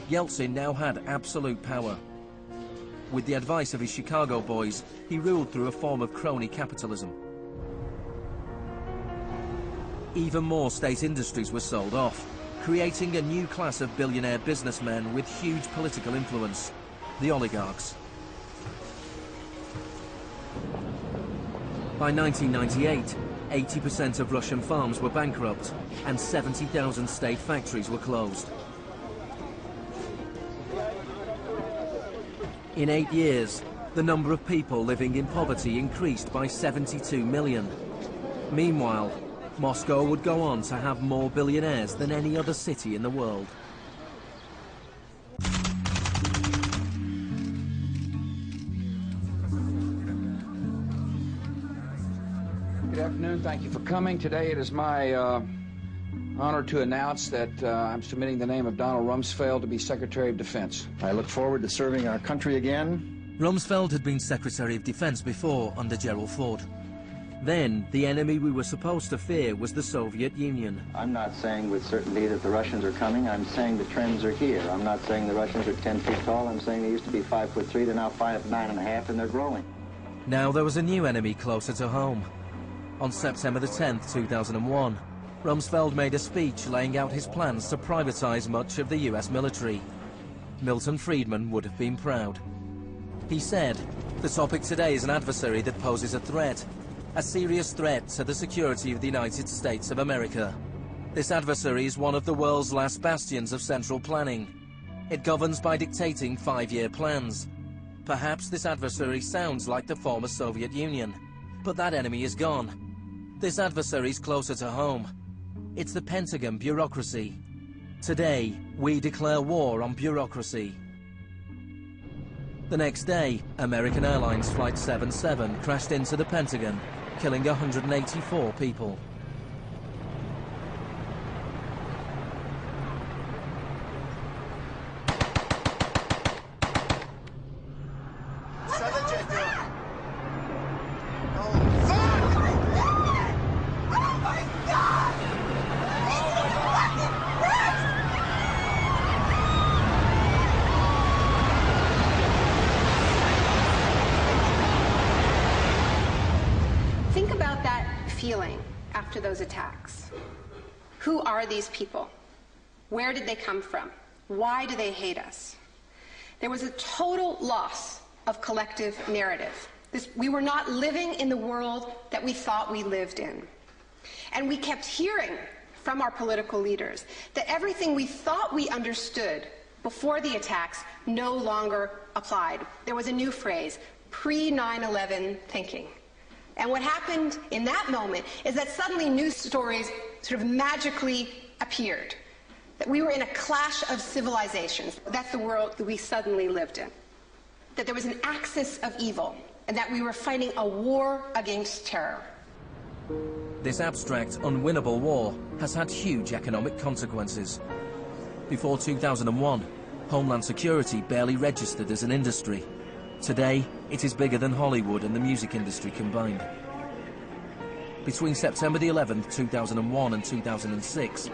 [SPEAKER 2] Yeltsin now had absolute power. With the advice of his Chicago boys, he ruled through a form of crony capitalism. Even more state industries were sold off, creating a new class of billionaire businessmen with huge political influence, the oligarchs. By 1998, 80% of Russian farms were bankrupt and 70,000 state factories were closed. In 8 years, the number of people living in poverty increased by 72 million. Meanwhile, Moscow would go on to have more billionaires than any other city in the world.
[SPEAKER 16] Good afternoon. Thank you for coming. Today it is my honor to announce that I'm submitting the name of Donald Rumsfeld to be Secretary of Defense.
[SPEAKER 17] I look forward to serving our country again.
[SPEAKER 2] Rumsfeld had been Secretary of Defense before under Gerald Ford. Then, the enemy we were supposed to fear was the Soviet Union.
[SPEAKER 17] I'm not saying with certainty that the Russians are coming. I'm saying the trends are here. I'm not saying the Russians are 10 feet tall. I'm saying they used to be 5'3", they're now 5'9½", and they're growing.
[SPEAKER 2] Now there was a new enemy closer to home. On September the 10th, 2001, Rumsfeld made a speech laying out his plans to privatize much of the US military. Milton Friedman would have been proud. He said, "The topic today is an adversary that poses a threat. A serious threat to the security of the United States of America. This adversary is one of the world's last bastions of central planning. It governs by dictating 5-year plans. Perhaps this adversary sounds like the former Soviet Union, but that enemy is gone. This adversary is closer to home. It's the Pentagon bureaucracy. Today, we declare war on bureaucracy." The next day, American Airlines Flight 77 crashed into the Pentagon, killing 184 people.
[SPEAKER 1] Think about that feeling after those attacks. Who are these people? Where did they come from? Why do they hate us? There was a total loss of collective narrative. We were not living in the world that we thought we lived in. And we kept hearing from our political leaders that everything we thought we understood before the attacks no longer applied. There was a new phrase, pre-9/11 thinking. And what happened in that moment is that suddenly news stories sort of magically appeared. That we were in a clash of civilizations. That's the world that we suddenly lived in. That there was an axis of evil, and that we were fighting a war against terror.
[SPEAKER 2] This abstract, unwinnable war has had huge economic consequences. Before 2001, Homeland Security barely registered as an industry. Today, it is bigger than Hollywood and the music industry combined. Between September the 11th, 2001 and 2006,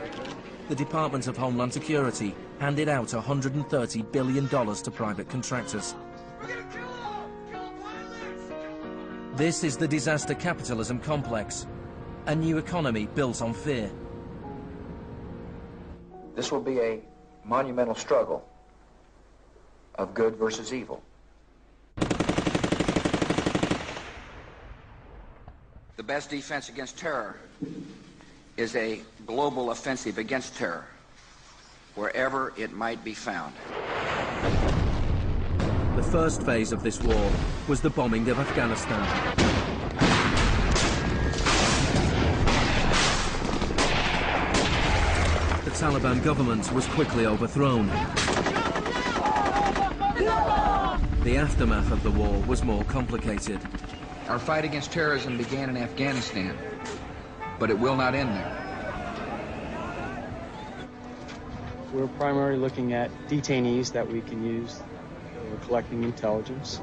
[SPEAKER 2] the Department of Homeland Security handed out $130 billion to private contractors. This is the disaster capitalism complex, a new economy built on fear.
[SPEAKER 16] This will be a monumental struggle of good versus evil. The best defense against terror is a global offensive against terror, wherever it might be found.
[SPEAKER 2] The first phase of this war was the bombing of Afghanistan. The Taliban government was quickly overthrown. The aftermath of the war was more complicated.
[SPEAKER 16] Our fight against terrorism began in Afghanistan, but it will not end there.
[SPEAKER 25] We're primarily looking at detainees that we can use. We're collecting intelligence.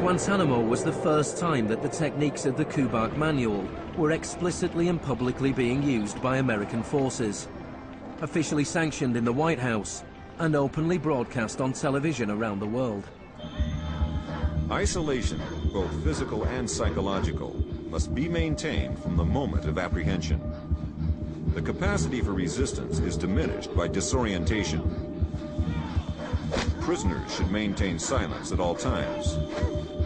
[SPEAKER 2] Guantanamo was the first time that the techniques of the Kubark Manual were explicitly and publicly being used by American forces, officially sanctioned in the White House and openly broadcast on television around the world.
[SPEAKER 3] Isolation, both physical and psychological, must be maintained from the moment of apprehension. The capacity for resistance is diminished by disorientation. Prisoners should maintain silence at all times.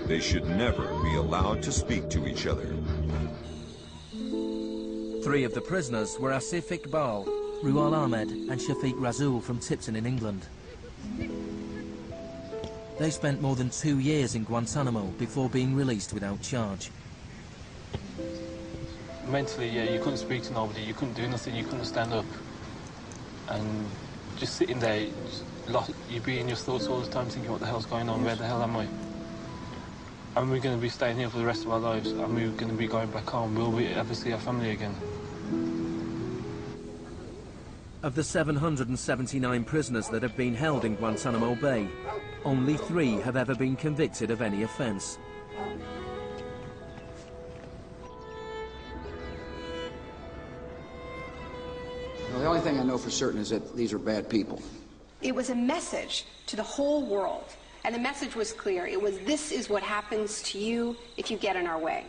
[SPEAKER 3] They should never be allowed to speak to each other.
[SPEAKER 2] 3 of the prisoners were Asif Iqbal, Ruhal Ahmed and Shafiq Rasool from Tipton in England. They spent more than 2 years in Guantanamo before being released without charge.
[SPEAKER 25] Mentally, yeah, you couldn't speak to nobody, you couldn't do nothing, you couldn't stand up. And just sitting there, you'd be in your thoughts all the time thinking, what the hell's going on, where the hell am I? And we're going to be staying here for the rest of our lives, and we're going to be going back home. Will we ever see our family again?
[SPEAKER 2] Of the 779 prisoners that have been held in Guantanamo Bay, only 3 have ever been convicted of any offence.
[SPEAKER 16] Well, the only thing I know for certain is that these are bad people.
[SPEAKER 1] It was a message to the whole world, and the message was clear. It was, this is what happens to you if you get in our way.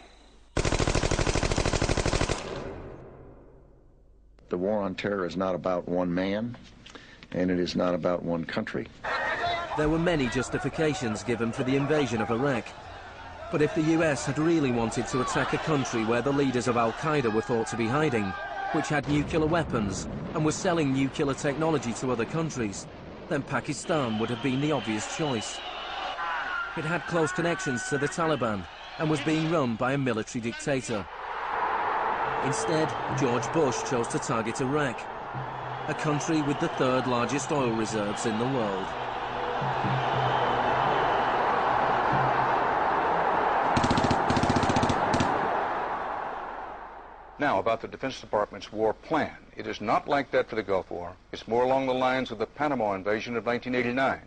[SPEAKER 11] The war on terror is not about one man, and it is not about one country.
[SPEAKER 2] There were many justifications given for the invasion of Iraq. But if the US had really wanted to attack a country where the leaders of Al-Qaeda were thought to be hiding, which had nuclear weapons and was selling nuclear technology to other countries, then Pakistan would have been the obvious choice. It had close connections to the Taliban and was being run by a military dictator. Instead, George Bush chose to target Iraq, a country with the 3rd largest oil reserves in the world.
[SPEAKER 18] Now, about the Defense Department's war plan. It is not like that for the Gulf War. It's more along the lines of the Panama invasion of 1989.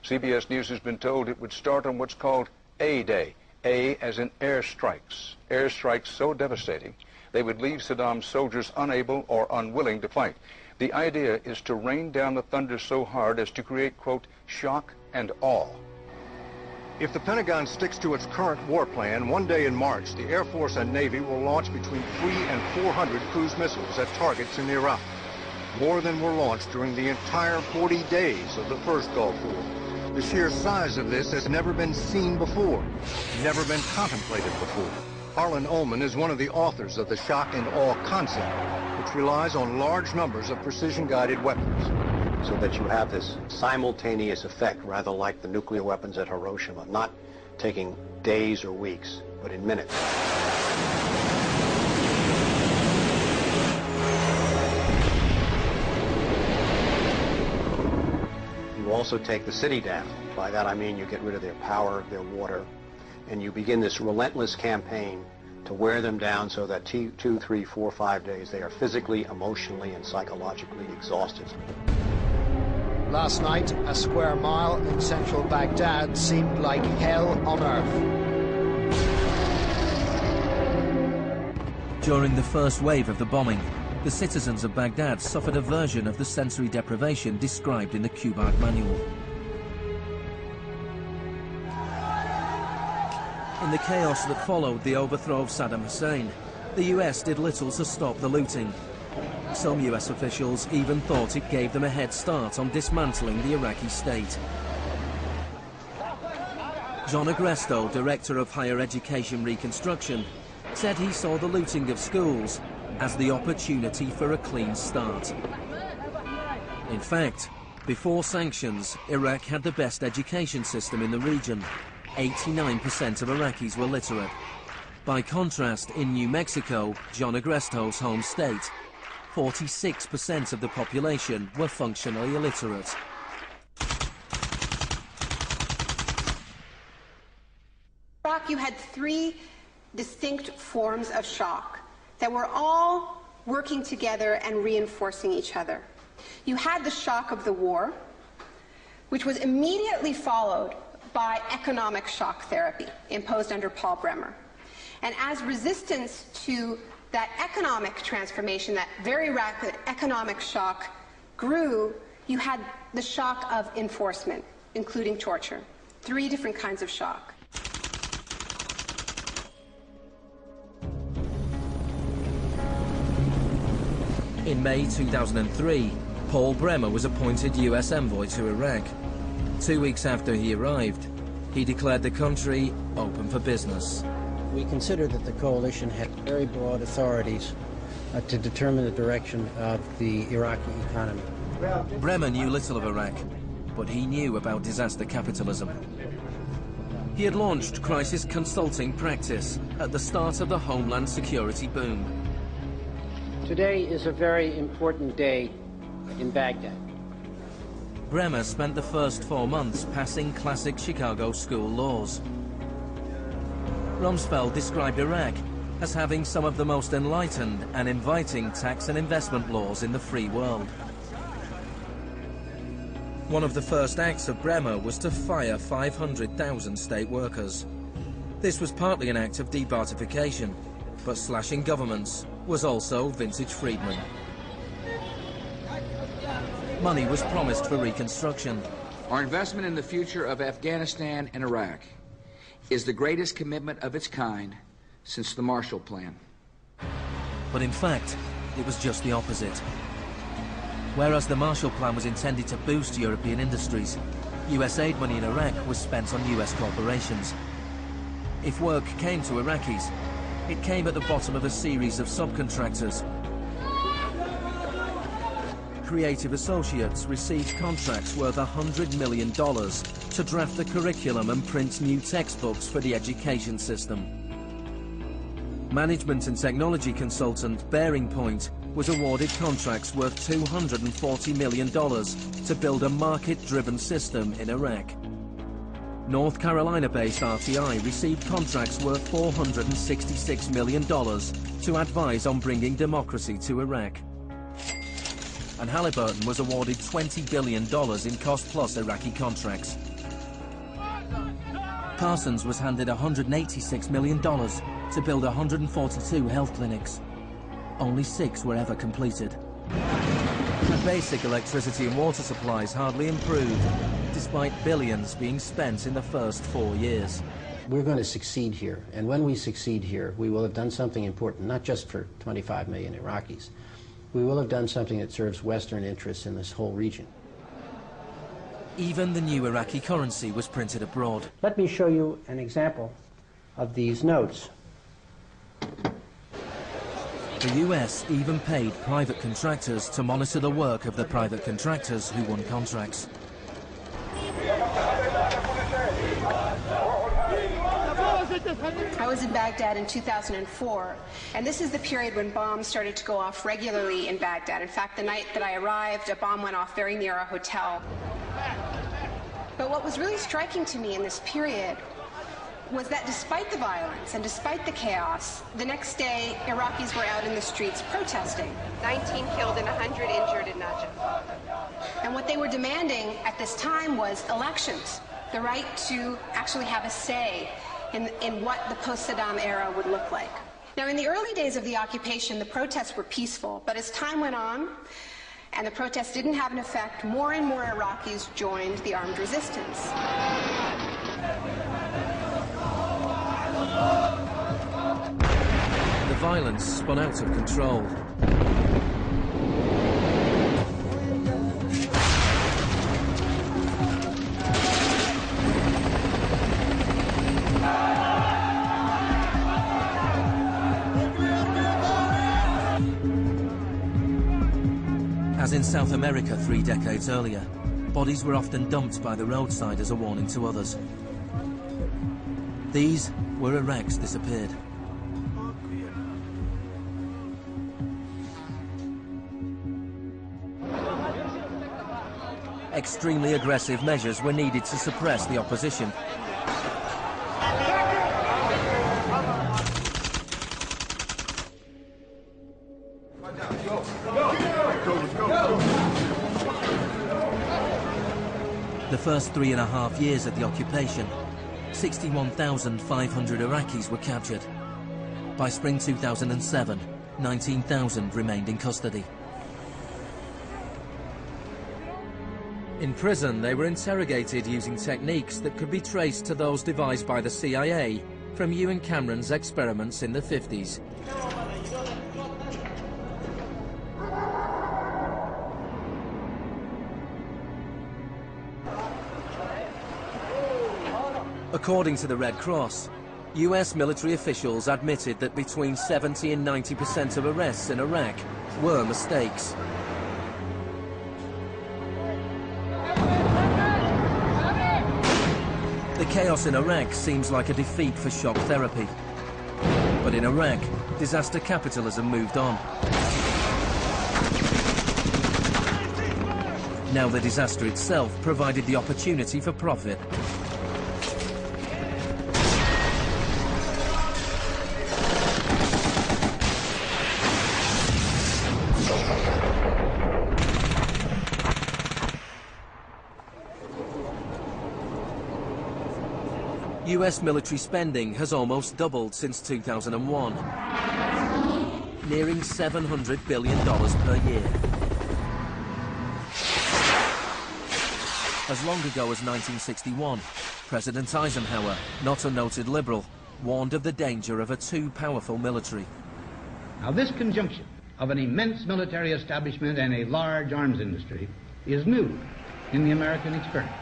[SPEAKER 18] CBS News has been told it would start on what's called A-Day. A as in airstrikes. Airstrikes so devastating, they would leave Saddam's soldiers unable or unwilling to fight. The idea is to rain down the thunder so hard as to create, quote, shock and awe.
[SPEAKER 19] If the Pentagon sticks to its current war plan, one day in March, the Air Force and Navy will launch between 3 and 400 cruise missiles at targets in Iraq. More than were launched during the entire 40 days of the first Gulf War. The sheer size of this has never been seen before, never been contemplated before. Harlan Ullman is one of the authors of the shock and awe concept, which relies on large numbers of precision-guided weapons.
[SPEAKER 20] So that you have this simultaneous effect, rather like the nuclear weapons at Hiroshima, not taking days or weeks, but in minutes. You also take the city down. By that I mean you get rid of their power, their water, and you begin this relentless campaign to wear them down so that 2, 3, 4, 5 days they are physically, emotionally, and psychologically exhausted.
[SPEAKER 21] Last night, a square mile in central Baghdad seemed like hell on earth.
[SPEAKER 2] During the first wave of the bombing, the citizens of Baghdad suffered a version of the sensory deprivation described in the Kubark Manual. In the chaos that followed the overthrow of Saddam Hussein, the US did little to stop the looting. Some US officials even thought it gave them a head start on dismantling the Iraqi state. John Agresto, Director of Higher Education Reconstruction, said he saw the looting of schools as the opportunity for a clean start. In fact, before sanctions, Iraq had the best education system in the region. 89% of Iraqis were literate. By contrast, in New Mexico, John Agresto's home state, 46% of the population were functionally illiterate.
[SPEAKER 1] In Iraq, you had three distinct forms of shock that were all working together and reinforcing each other. You had the shock of the war, which was immediately followed by economic shock therapy imposed under Paul Bremer. And as resistance to that economic transformation, that very rapid economic shock grew, you had the shock of enforcement, including torture. Three different kinds of shock.
[SPEAKER 2] In May 2003, Paul Bremer was appointed US envoy to Iraq. 2 weeks after he arrived, he declared the country open for business.
[SPEAKER 9] We considered that the coalition had very broad authorities to determine the direction of the Iraqi economy.
[SPEAKER 2] Bremer knew little of Iraq, but he knew about disaster capitalism. He had launched crisis consulting practice at the start of the Homeland Security boom.
[SPEAKER 9] Today is a very important day in Baghdad.
[SPEAKER 2] Bremer spent the first 4 months passing classic Chicago school laws. Rumsfeld described Iraq as having some of the most enlightened and inviting tax and investment laws in the free world. One of the first acts of Bremer was to fire 500,000 state workers. This was partly an act of debartification, but slashing governments was also vintage Friedman. Money was promised for reconstruction.
[SPEAKER 16] Our investment in the future of Afghanistan and Iraq is the greatest commitment of its kind since the Marshall Plan.
[SPEAKER 2] But in fact, it was just the opposite. Whereas the Marshall Plan was intended to boost European industries, US aid money in Iraq was spent on US corporations. If work came to Iraqis, it came at the bottom of a series of subcontractors. Creative associates received contracts worth $100 million to draft the curriculum and print new textbooks for the education system. Management and technology consultant Bearing Point was awarded contracts worth $240 million to build a market-driven system in Iraq. North Carolina-based RTI received contracts worth $466 million to advise on bringing democracy to Iraq. And Halliburton was awarded $20 billion in cost-plus Iraqi contracts. Parsons was handed $186 million to build 142 health clinics. Only 6 were ever completed. And basic electricity and water supplies hardly improved, despite billions being spent in the first 4 years.
[SPEAKER 9] We're going to succeed here, and when we succeed here, we will have done something important, not just for 25 million Iraqis. We will have done something that serves Western interests in this whole region.
[SPEAKER 2] Even the new Iraqi currency was printed abroad.
[SPEAKER 9] Let me show you an example of these notes.
[SPEAKER 2] The US even paid private contractors to monitor the work of the private contractors who won contracts.
[SPEAKER 1] I was in Baghdad in 2004, and this is the period when bombs started to go off regularly in Baghdad. In fact, the night that I arrived, a bomb went off very near our hotel. But what was really striking to me in this period was that despite the violence and despite the chaos, the next day, Iraqis were out in the streets protesting. 19 killed and 100 injured in Najaf. And what they were demanding at this time was elections, the right to actually have a say in what the post-Saddam era would look like. Now, in the early days of the occupation, the protests were peaceful, but as time went on, and the protests didn't have an effect, more and more Iraqis joined the armed resistance.
[SPEAKER 2] The violence spun out of control. As in South America 3 decades earlier, bodies were often dumped by the roadside as a warning to others. These were Iraq's disappeared. Extremely aggressive measures were needed to suppress the opposition. The first 3.5 years of the occupation, 61,500 Iraqis were captured. By spring 2007, 19,000 remained in custody. In prison, they were interrogated using techniques that could be traced to those devised by the CIA from Ewan Cameron's experiments in the 50s. According to the Red Cross, US military officials admitted that between 70 and 90% of arrests in Iraq were mistakes. The chaos in Iraq seems like a defeat for shock therapy. But in Iraq, disaster capitalism moved on. Now the disaster itself provided the opportunity for profit. US military spending has almost doubled since 2001, nearing $700 billion per year. As long ago as 1961, President Eisenhower, not a noted liberal, warned of the danger of a too powerful military.
[SPEAKER 4] Now this conjunction of an immense military establishment and a large arms industry is new in the American experience.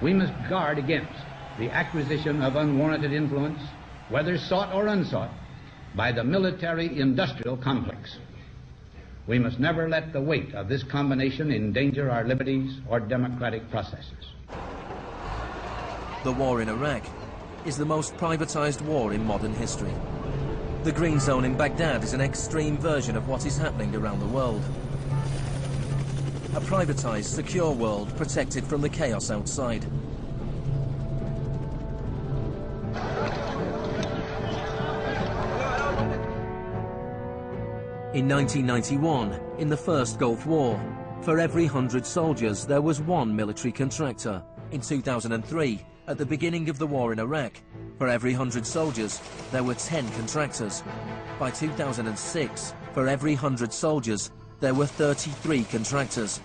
[SPEAKER 4] We must guard against the acquisition of unwarranted influence, whether sought or unsought, by the military-industrial complex. We must never let the weight of this combination endanger our liberties or democratic processes.
[SPEAKER 2] The war in Iraq is the most privatized war in modern history. The Green Zone in Baghdad is an extreme version of what is happening around the world. A privatized, secure world protected from the chaos outside. In 1991, in the First Gulf War, for every 100 soldiers there was one military contractor. In 2003, at the beginning of the war in Iraq, for every 100 soldiers there were 10 contractors. By 2006, for every 100 soldiers there were 33 contractors.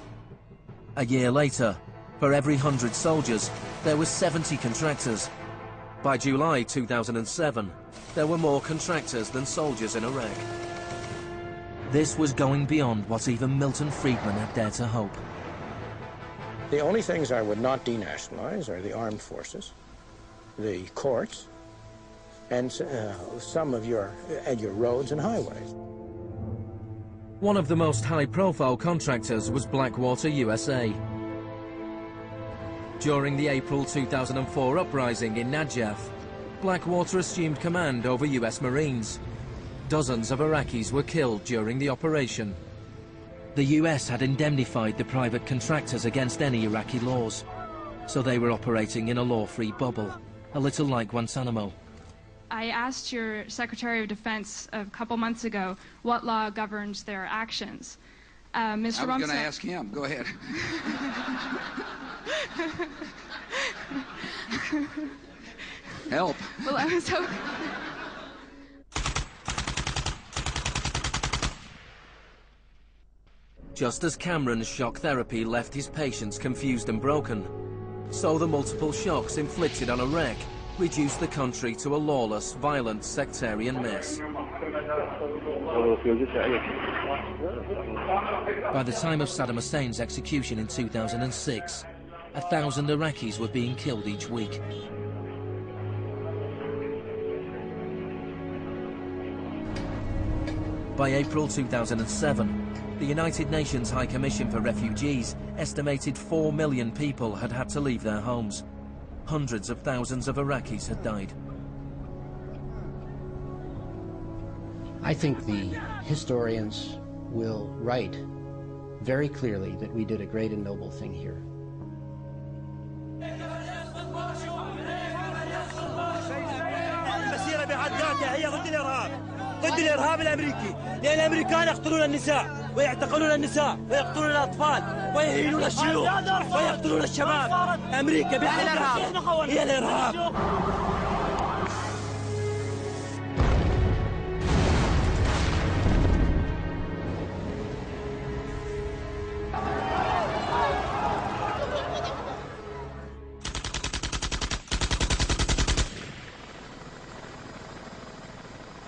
[SPEAKER 2] A year later, for every 100 soldiers there were 70 contractors. By July 2007, there were more contractors than soldiers in Iraq. This was going beyond what even Milton Friedman had dared to hope.
[SPEAKER 9] The only things I would not denationalize are the armed forces, the courts, and some of your roads and highways.
[SPEAKER 2] One of the most high-profile contractors was Blackwater USA. During the April 2004 uprising in Najaf, Blackwater assumed command over US Marines. Dozens of Iraqis were killed during the operation. The US had indemnified the private contractors against any Iraqi laws, so they were operating in a law-free bubble, a little like Guantanamo.
[SPEAKER 6] I asked your Secretary of Defense a couple months ago what law governs their actions. Mr.
[SPEAKER 16] I was going to ask him. Go ahead. Help.
[SPEAKER 6] Well, I was hoping...
[SPEAKER 2] Just as Cameron's shock therapy left his patients confused and broken, so the multiple shocks inflicted on Iraq reduced the country to a lawless, violent, sectarian mess. By the time of Saddam Hussein's execution in 2006, 1,000 Iraqis were being killed each week. By April 2007, the United Nations High Commission for Refugees estimated 4 million people had had to leave their homes. Hundreds of thousands of Iraqis had died.
[SPEAKER 5] I think the historians will write very clearly that we did a great and noble thing here.
[SPEAKER 7] ضد الإرهاب الأمريكي، لأن الأمريكان يقتلون النساء ويعتقلون النساء ويقتلون الأطفال ويهينون الشيوخ ويقتلون الشباب. أمريكا بحالها هي الإرهاب.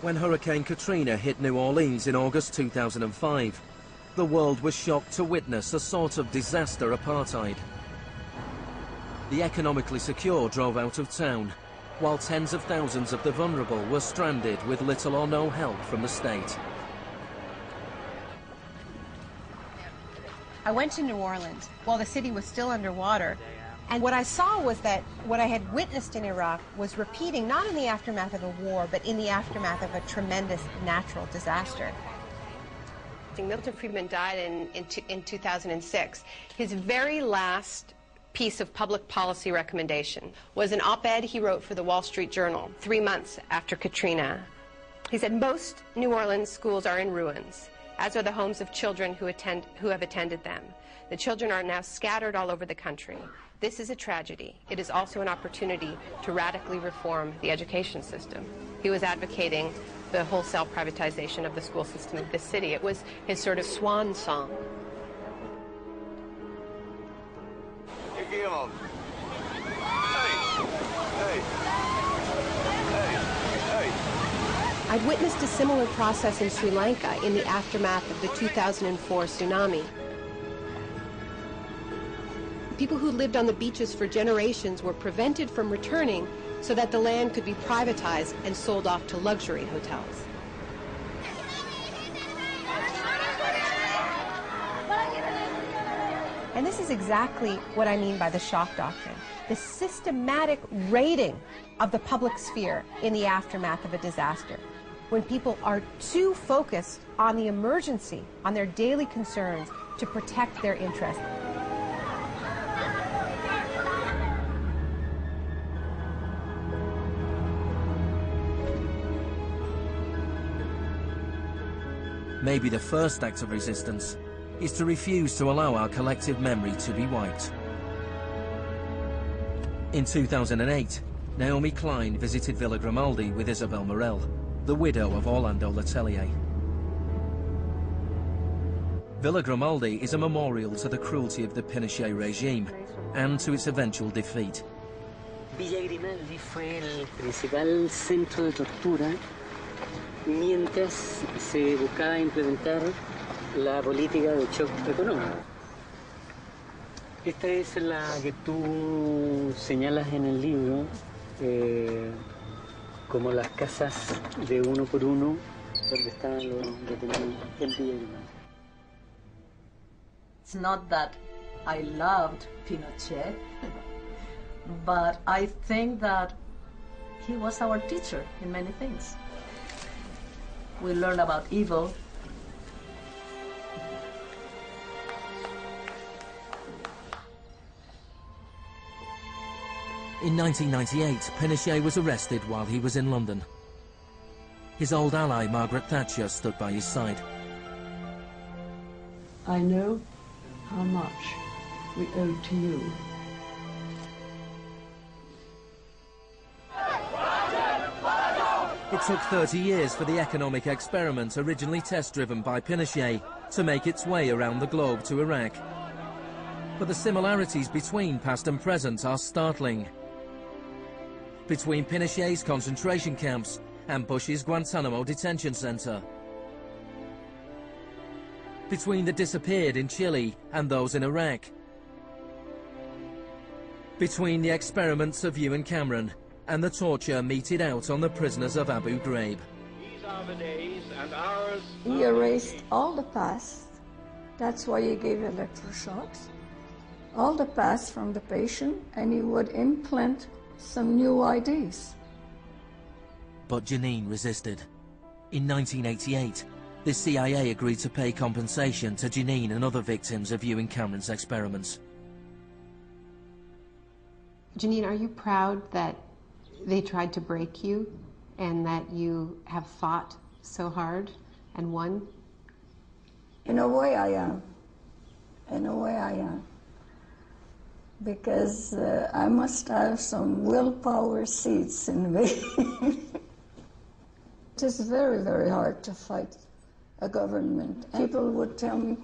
[SPEAKER 2] When Hurricane Katrina hit New Orleans in August 2005, the world was shocked to witness a sort of disaster apartheid. The economically secure drove out of town, while tens of thousands of the vulnerable were stranded with little or no help from the state.
[SPEAKER 1] I went to New Orleans while the city was still underwater, and what I saw was that what I had witnessed in Iraq was repeating, not in the aftermath of a war, but in the aftermath of a tremendous natural disaster. Milton Friedman died in 2006. His very last piece of public policy recommendation was an op-ed he wrote for the Wall Street Journal 3 months after Katrina. He said, most New Orleans schools are in ruins, as are the homes of children who have attended them. The children are now scattered all over the country. This is a tragedy. It is also an opportunity to radically reform the education system. He was advocating the wholesale privatization of the school system of this city. It was his sort of swan song. I'd witnessed a similar process in Sri Lanka in the aftermath of the 2004 tsunami. People who lived on the beaches for generations were prevented from returning so that the land could be privatized and sold off to luxury hotels. And this is exactly what I mean by the shock doctrine, the systematic raiding of the public sphere in the aftermath of a disaster, when people are too focused on the emergency, on their daily concerns, to protect their interests.
[SPEAKER 2] Maybe the first act of resistance is to refuse to allow our collective memory to be wiped. In 2008, Naomi Klein visited Villa Grimaldi with Isabel Morel, the widow of Orlando Letelier. Villa Grimaldi is a memorial to the cruelty of the Pinochet regime and to its eventual defeat.
[SPEAKER 10] Villa Grimaldi fue el principal centro de tortura mientras se buscaba implementar la política de shock económico. Esta es la que tú señalas en el libro como las casas de uno por uno donde estaban los detenidos en Villa Grimaldi.
[SPEAKER 22] It's not that I loved Pinochet, but I think that he was our teacher in many things. We learned about evil.
[SPEAKER 2] In 1998, Pinochet was arrested while he was in London. His old ally, Margaret Thatcher, stood by his side.
[SPEAKER 22] I know how much we owe to you.
[SPEAKER 2] It took 30 years for the economic experiment originally test-driven by Pinochet to make its way around the globe to Iraq. But the similarities between past and present are startling. between Pinochet's concentration camps and Bush's Guantanamo detention center, between the disappeared in Chile and those in Iraq, between the experiments of Ewan Cameron and the torture meted out on the prisoners of Abu Ghraib.
[SPEAKER 12] These are the days and hours.
[SPEAKER 13] He erased all the past. That's why he gave electroshocks. All the past from the patient, and he would implant some new ideas.
[SPEAKER 2] But Janine resisted. In 1988, the CIA agreed to pay compensation to Janine and other victims of Ewan Cameron's experiments.
[SPEAKER 1] Janine, are you proud that they tried to break you and that you have fought so hard and won?
[SPEAKER 13] In a way I am. In a way I am. Because I must have some willpower seeds in me. It is very, very hard to fight a government. People would tell me,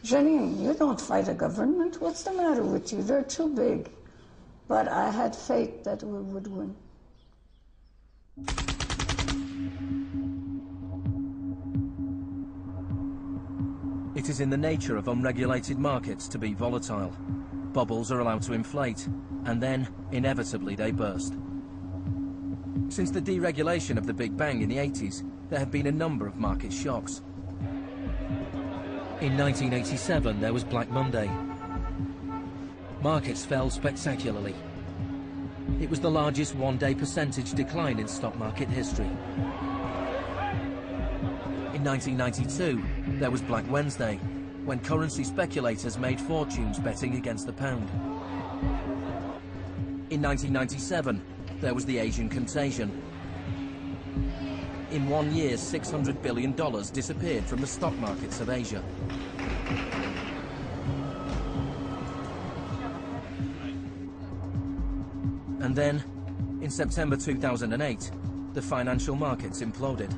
[SPEAKER 13] Janine, you don't fight a government. What's the matter with you? They're too big. But I had faith that we would win.
[SPEAKER 2] It is in the nature of unregulated markets to be volatile. Bubbles are allowed to inflate, and then, inevitably, they burst. Since the deregulation of the Big Bang in the 80s, there have been a number of market shocks. In 1987, there was Black Monday. Markets fell spectacularly. It was the largest one-day percentage decline in stock market history. In 1992, there was Black Wednesday, when currency speculators made fortunes betting against the pound. In 1997, there was the Asian contagion. In 1 year, $600 billion disappeared from the stock markets of Asia. And then, in September 2008, the financial markets imploded.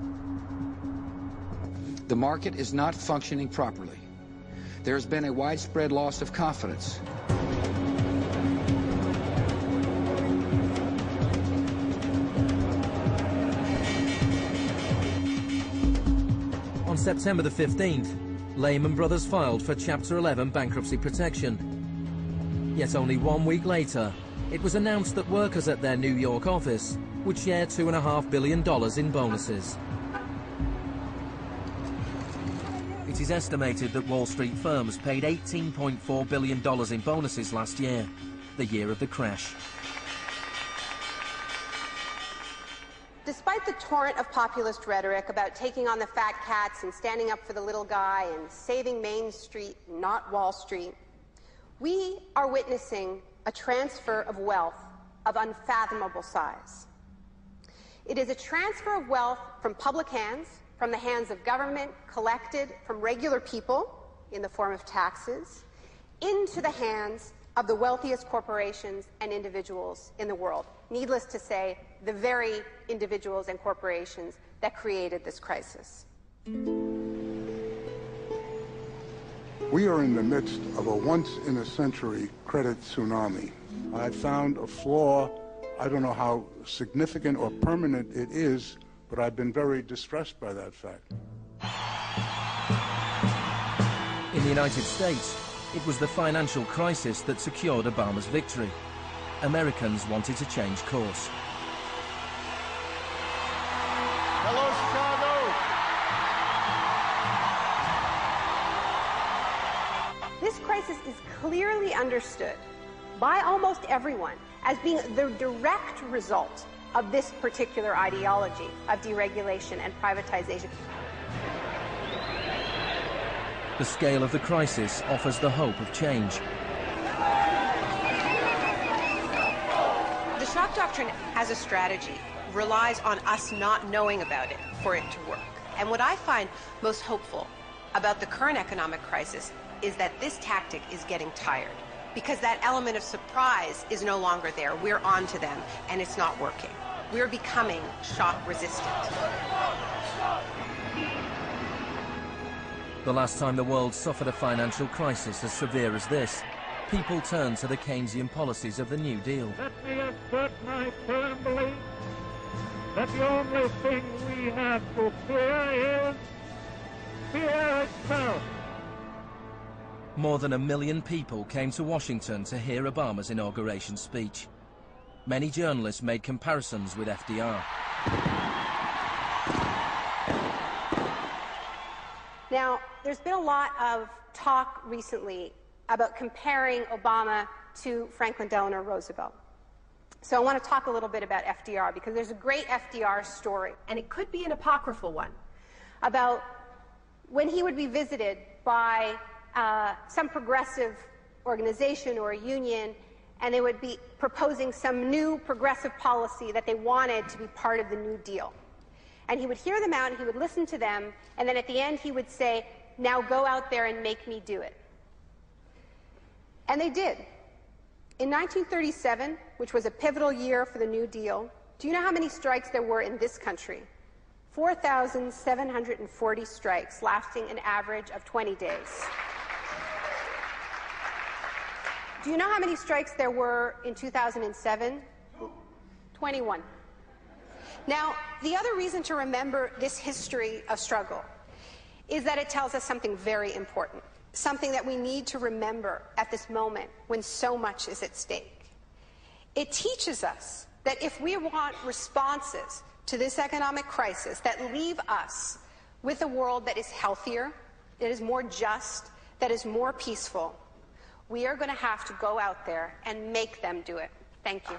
[SPEAKER 16] The market is not functioning properly. There has been a widespread loss of confidence.
[SPEAKER 2] On September the 15th, Lehman Brothers filed for Chapter 11 bankruptcy protection. Yet only 1 week later, it was announced that workers at their New York office would share $2.5 billion in bonuses. It is estimated that Wall Street firms paid $18.4 billion in bonuses last year, the year of the crash.
[SPEAKER 1] Despite the torrent of populist rhetoric about taking on the fat cats and standing up for the little guy and saving Main Street, not Wall Street, we are witnessing a transfer of wealth of unfathomable size. It is a transfer of wealth from public hands, from the hands of government, collected from regular people in the form of taxes, into the hands of the wealthiest corporations and individuals in the world. Needless to say, the very individuals and corporations that created this crisis.
[SPEAKER 14] We are in the midst of a once-in-a-century credit tsunami. I found a flaw. I don't know how significant or permanent it is, but I've been very distressed by that fact.
[SPEAKER 2] In the United States, it was the financial crisis that secured Obama's victory. Americans wanted to change course.
[SPEAKER 8] Hello, Chicago!
[SPEAKER 1] This crisis is clearly understood by almost everyone as being the direct result of this particular ideology of deregulation and privatization.
[SPEAKER 2] The scale of the crisis offers the hope of change.
[SPEAKER 15] The Shock Doctrine as a strategy relies on us not knowing about it for it to work. And what I find most hopeful about the current economic crisis is that this tactic is getting tired, because that element of surprise is no longer there. We're on to them, and it's not working. We're becoming shock resistant.
[SPEAKER 2] The last time the world suffered a financial crisis as severe as this people turned to the Keynesian policies of the New Deal.
[SPEAKER 12] Let me assert my firm belief that the only thing we have to fear is fear itself.
[SPEAKER 2] More than 1 million people came to Washington to hear Obama's inauguration speech. Many journalists made comparisons with FDR.
[SPEAKER 1] Now, there's been a lot of talk recently about comparing Obama to Franklin Delano Roosevelt. So I want to talk a little bit about FDR, because there's a great FDR story,
[SPEAKER 15] and it could be an apocryphal one,
[SPEAKER 1] about when he would be visited by some progressive organization or a union, and they would be proposing some new progressive policy that they wanted to be part of the New Deal. And he would hear them out, and he would listen to them, and then at the end he would say, "Now go out there and make me do it." And they did. In 1937, which was a pivotal year for the New Deal, do you know how many strikes there were in this country? 4,740 strikes, lasting an average of 20 days. Do you know how many strikes there were in 2007? 21. Now, the other reason to remember this history of struggle is that it tells us something very important, something that we need to remember at this moment when so much is at stake. It teaches us that if we want responses to this economic crisis that leave us with a world that is healthier, that is more just, that is more peaceful, we are going to have to go out there and make them do it. Thank you.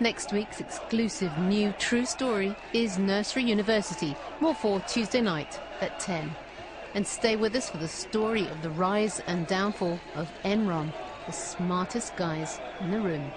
[SPEAKER 3] Next week's exclusive new true story is Nursery University, more for Tuesday night at 10. And stay with us for the story of the rise and downfall of Enron, the smartest guys in the room.